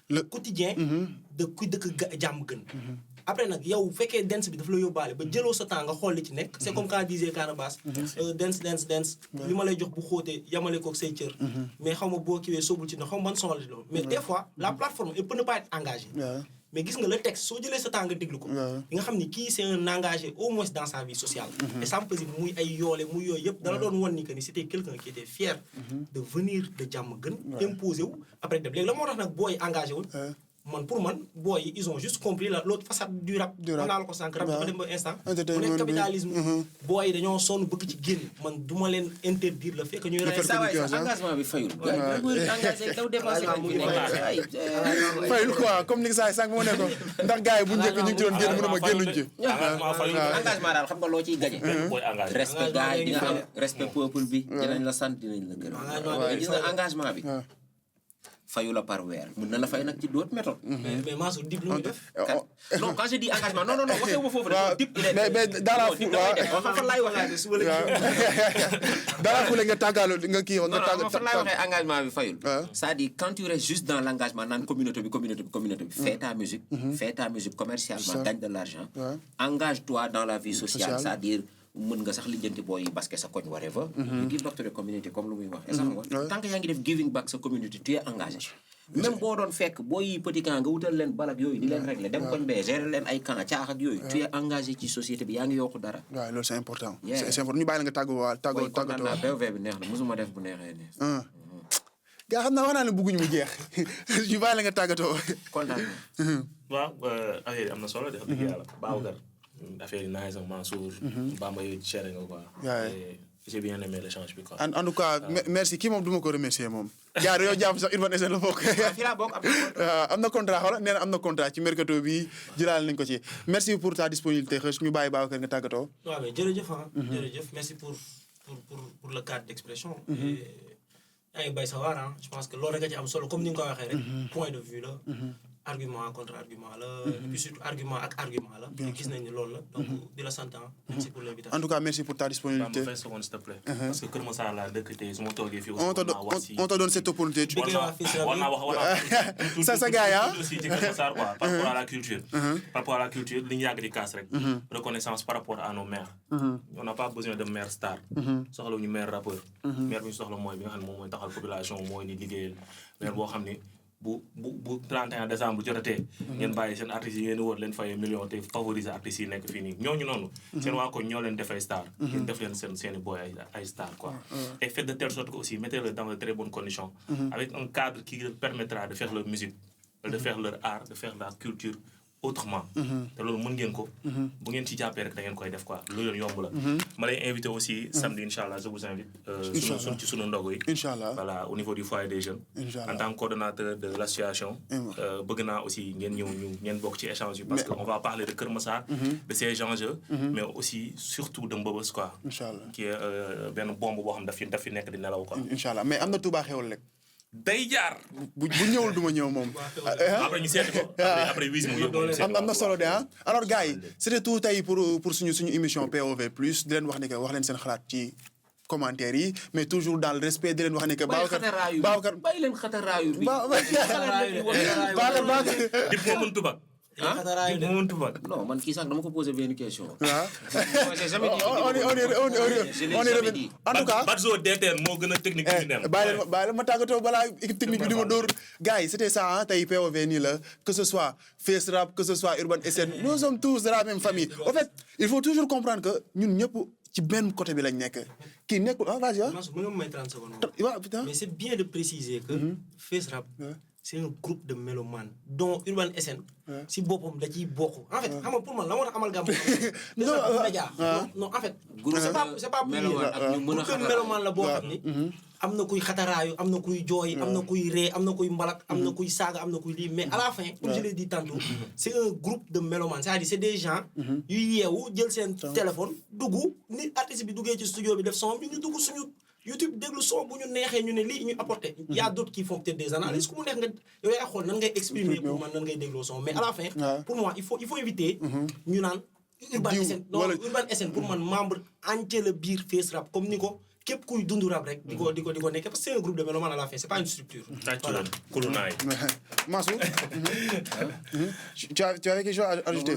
le quotidien de ku dëkk jàmm gën après nag yow fekkee dance bi dafa la yóbbaale ba jëloo sa temps nga xool li ci nekk c'est comme quand disait Canabasse dance li ma lay jox bu xóotee yamale koog say cër mais xaw ma boo kiwee soobul ci ne xaw ma ban son la loolu mais des fois la plateforme elle peut ne pas être engagée mais gis nga le texte soo jëlee sa temps nga déglu ko di nga xam ni kii c'est un engagé au moins dans sa vie sociale et Samba Peuzzi muy ay yoole muy yooyu yëpp dala doon wan ni que ni c'était quelqu'un qui était fier de venir de jàmm gën imposer wu après dem léegi la moo tax nag booy engagé wul man pour man booy ils ont juste compris l'autre façade du rap mën naa la ko sànq rap dafa dem ba instant mu nekk capitalisme booy dañoo sonn bëgg ci génn man du ma leen interdire le fait que ñuy saa waay engagement bi fayul engagé daw dépassé fayul quoi comme ni nga saa sànq moo ne ko ndax gars yi bu njëkk ñu ngi ci doon génn mu ne ma génnuñ ci engagement daal xam nga loo ciy gagné respect gars yi di nga am respect peuple bi dinañ la sant dinañ la gërëm gis nga engagement bi fayu la par weer mën na la fay nag ci d'autres méthodes. mais Mansour Dip lu muy def. non quand je dis engagement non waxee wu ma foofu rek. Dip mais dans la foule waaw fan laay waxee. dans la foule nga tàggalu nga kii woon nga tàgg. non fan laay waxee engagement bi fayul. c'est-à-dire quand tu restes juste dans l'engagement naan communauté bi. fais ta musique commercialement gagne de l'argent. engage-toi dans la vie sociale c'est-à-dire. mën nga sax lijjanti booy basket sa koñ whatever you give back to the community comme lu muy wax est-ce que tant que yaa ngi def giving back sa community tu es engagé même boo doon fekk booy petit camp nga wutal leen balak yooyu di leen régler dem koñ bee gérer leen ay camp caax ak yooyu tu es engagé ci société bi yaa ngi yokku dara waaw loolu c'est important c'est important ñu bàyyi la nga tàggatoo PV bi neex na mosuma def bu neexee nii gaa xam naa wax naa ne bëgguñu mu jeex ñu bàyyi la nga tàggatoo kontaan waaw affaire yi am na solo de wax dëgg yàlla Babacar affaire yi nice ak Mansour Bamba yow cher nga quoi j'ai bien aimé l'échange bi quoi en tout cas merci kii moom du ma ko remercier moom gars yow jàpp sax Urban SN la bokk fii laa bokk am na contrat xoola nee na am na contrat ci mercato bi jëlaal nañ ko ci merci pour ta disponibilité xëy ñu bàyyi Babacar nga tàggatoo waaw mais jërëjëf jërëjëf merci pour le cadre d'expression yaa ngi bay sa waar je pense que loolu rek a ci am solo comme ni nga ko waxee rek point de vue la argument contre argument la. et puis surtout argument ak argument la. te gis nañ ne loolu la donc di la sant merci pour l'invitation. En tout cas, merci pour ta disponibilité. 20 secondes, s'il te plaît. Parce que Kër Massar laa dëkk tey su ma toogee fii aussi. On te donne cette opportunité. Tu- Bëggee waa Fils Rap war naa wax Ça, gars yi, ah. aussi ci Kër Massar quoi par rapport à la culture. Par rapport à la culture li ñu yàgg di kaas rek. Reconnaissance par rapport à nos maires. On n'a pas besoin de maire star. soxla ñu maire rappeur. maire bi ñu soxla mooy bi nga xam ne moom mooy taxal population mooy ni liggéeyal maire boo xam ne bu 31 décembre jotatee. ngeen bàyyi seen artistes yi ngeen di wër leen fay million te favoriser artistes yi nekk fii nii ñooñu noonu. seen waa ko ñoo leen defay star. ngeen def leen seen i boy ay star quoi. et faites de telle sorte que aussi mettez-les dans de très bonnes conditions. avec un cadre qui leur permettra de faire leur musique. de faire leur art de faire la culture autrement. te loolu mën ngeen ko. bu ngeen ci jàppee rek da ngeen koy def quoi loolu leen yomb la. ma lay invité aussi samedi incha allah je vous invite. ci sunu ndogu yi. Inch'Allah. voilà au niveau du foyer des jeunes. Inch'Allah. en tant que coordonnateur de l'association. bëgg naa aussi ngeen ñëw ngeen bokk ci échange yi. parce que on va parler de Kër Massar. de ses enjeux. mais aussi surtout de Mbëbës quoi. Inch'Allah. qui est benn bombe boo xam daf fi nekk di nelaw quoi. Inch'Allah mais am na Touba xewal rek. day jaar. bu ñëwul du ma ñëw moom. après ñu seeti ko. après wis mu yóbbu ñu seeti ko. am na solo de ah alors gars yi c'était tout tey pour suñu émission POV plus di leen wax ne que wax leen seen xalaat ci commentaires yi mais toujours dans le respect di leen wax ne que Babacar bàyyi leen xataraayu bi. Babacar dip moo mën tubaab. dip moo mën tubaab. non man kii sax dama ko posé benn question. waaw j'ai jamais dit. on est revenu en tout cas Badzo DTN moo gën a technique bi dem. bàyyi leen ma tàggatoo balaa équipe technique bi di ma dóor gars yi c'était ça ah tey POV nii la que ce soit Face Rap que ce soit Urban SN nous sommes tous de la même famille en fait il faut toujours comprendre que ñun ñëpp ci benn côté bi lañ nekk kii nekkul ah vas-y ah. mën nga may 30 secondes. waaw putain. mais c'est bien de préciser que Face Rap c'est un groupe de mélomanes dont Urban SN si boppam da ciy bokk en fait xam nga pour man la moo tax amalgame média non en fait c'est pas pour mélomane la boo xam ni am na kuy xataraayu am na kuy jooy am na kuy ree am na kuy mbalak am na kuy saaga am na kuy lii mais à la fin comme je l'ai dit tantôt c'est un groupe de mélomanes c'est-à-dire c'est des gens yu yeewu jël seen téléphone dugg ni artiste bi duggee ci studio bi def son ñu dugg suñu YouTube déglu son bu ñu neexee ñu ne lii ñu apporté y a d'autres qui font peut-être des analyses ku mu neex nga yow yaa xool nan ngay exprimer pour man nan ngay dégloo son mais à la fin pour moi il faut éviter ñu naan Urban SN non Urban SN pour man membre entier la biir Face Rap comme ni ko képp kuy dund rap rek di ko nekk parce que c'est un groupe de mélomanes à la fin c'est pas une structure. voilà kulunaay. Massou. tu avais quelque chose à ajouter.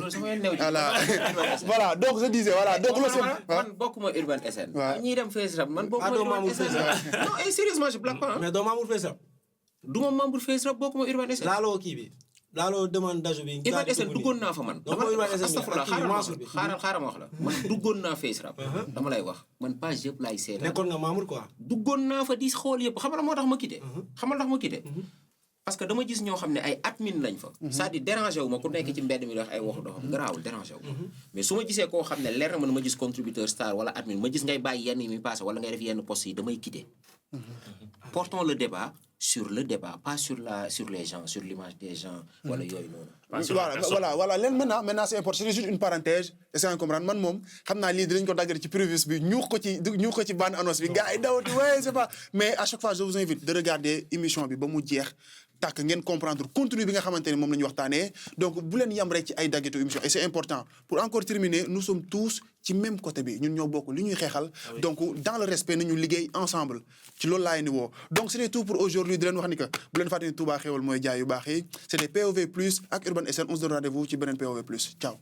voilà donc je disais voilà donc loolu man bokkuma Urban SN. waaw ñiy dem Face Rap man bokkuma Urban SN. non sérieusement je blague pas. mais doo membre Face Rap. du ma membre Face Rap bokkuma Urban SN. laaloo kii bi. laaloo demande d'âge bi. Urban SN duggoon naa fa man. astafurlah xaaral ma wax la man duggoon naa Face Rap. dama lay wax man page yëpp laay seetaan. nekkoon nga membre quoi. duggoon naa fa di xool yëpp xam nga moo tax ma quitté. xam nga tax ma quitté. parce que dama gis ñoo xam ne ay admin lañ fa. c'est-à-dire dérangé wu ma ku nekk ci mbedd mi di wax ay waxu doxam garaawul dérangé wu ma. mais su ma gisee koo xam ne leer na ma gis contributeur star wala admin ma gis ngay bàyyi yenn yi muy passé wala ngay def yenn poste yi damay quitté. portons le débat sur le débat pas sur les gens sur l'image des gens. wala yooyu noonu. voilà leen maintenant c'est important c'est juste une parenthèse est-ce que comprendre man moom xam naa lii dinañ ko daggal ci prévious bi ñuux ko ci bande annonce bi gars yi dawati ouais c'est pas mais à chaque fois je vous invite de regarder émission bi ba mu jeex tàkk ngeen comprendre contenu bi nga xamante ne moom la ñu waxtaanee donc bu leen yam rek ci ay daggetu émission et c'est important pour encore terminer nous sommes tous ci même côté bi ñun ñoo bokk li ñuy xeexal donc dans le respect nañu liggéey ensemble ci loolu laay ni woo donc c'était tout pour aujourd'hui di leen wax ni que bu leen fàtte ni Touba xéewal mooy jaay yu baax yi c'était POV plus ak Urban SN on se donne rendez-vous ci beneen POV plus ciao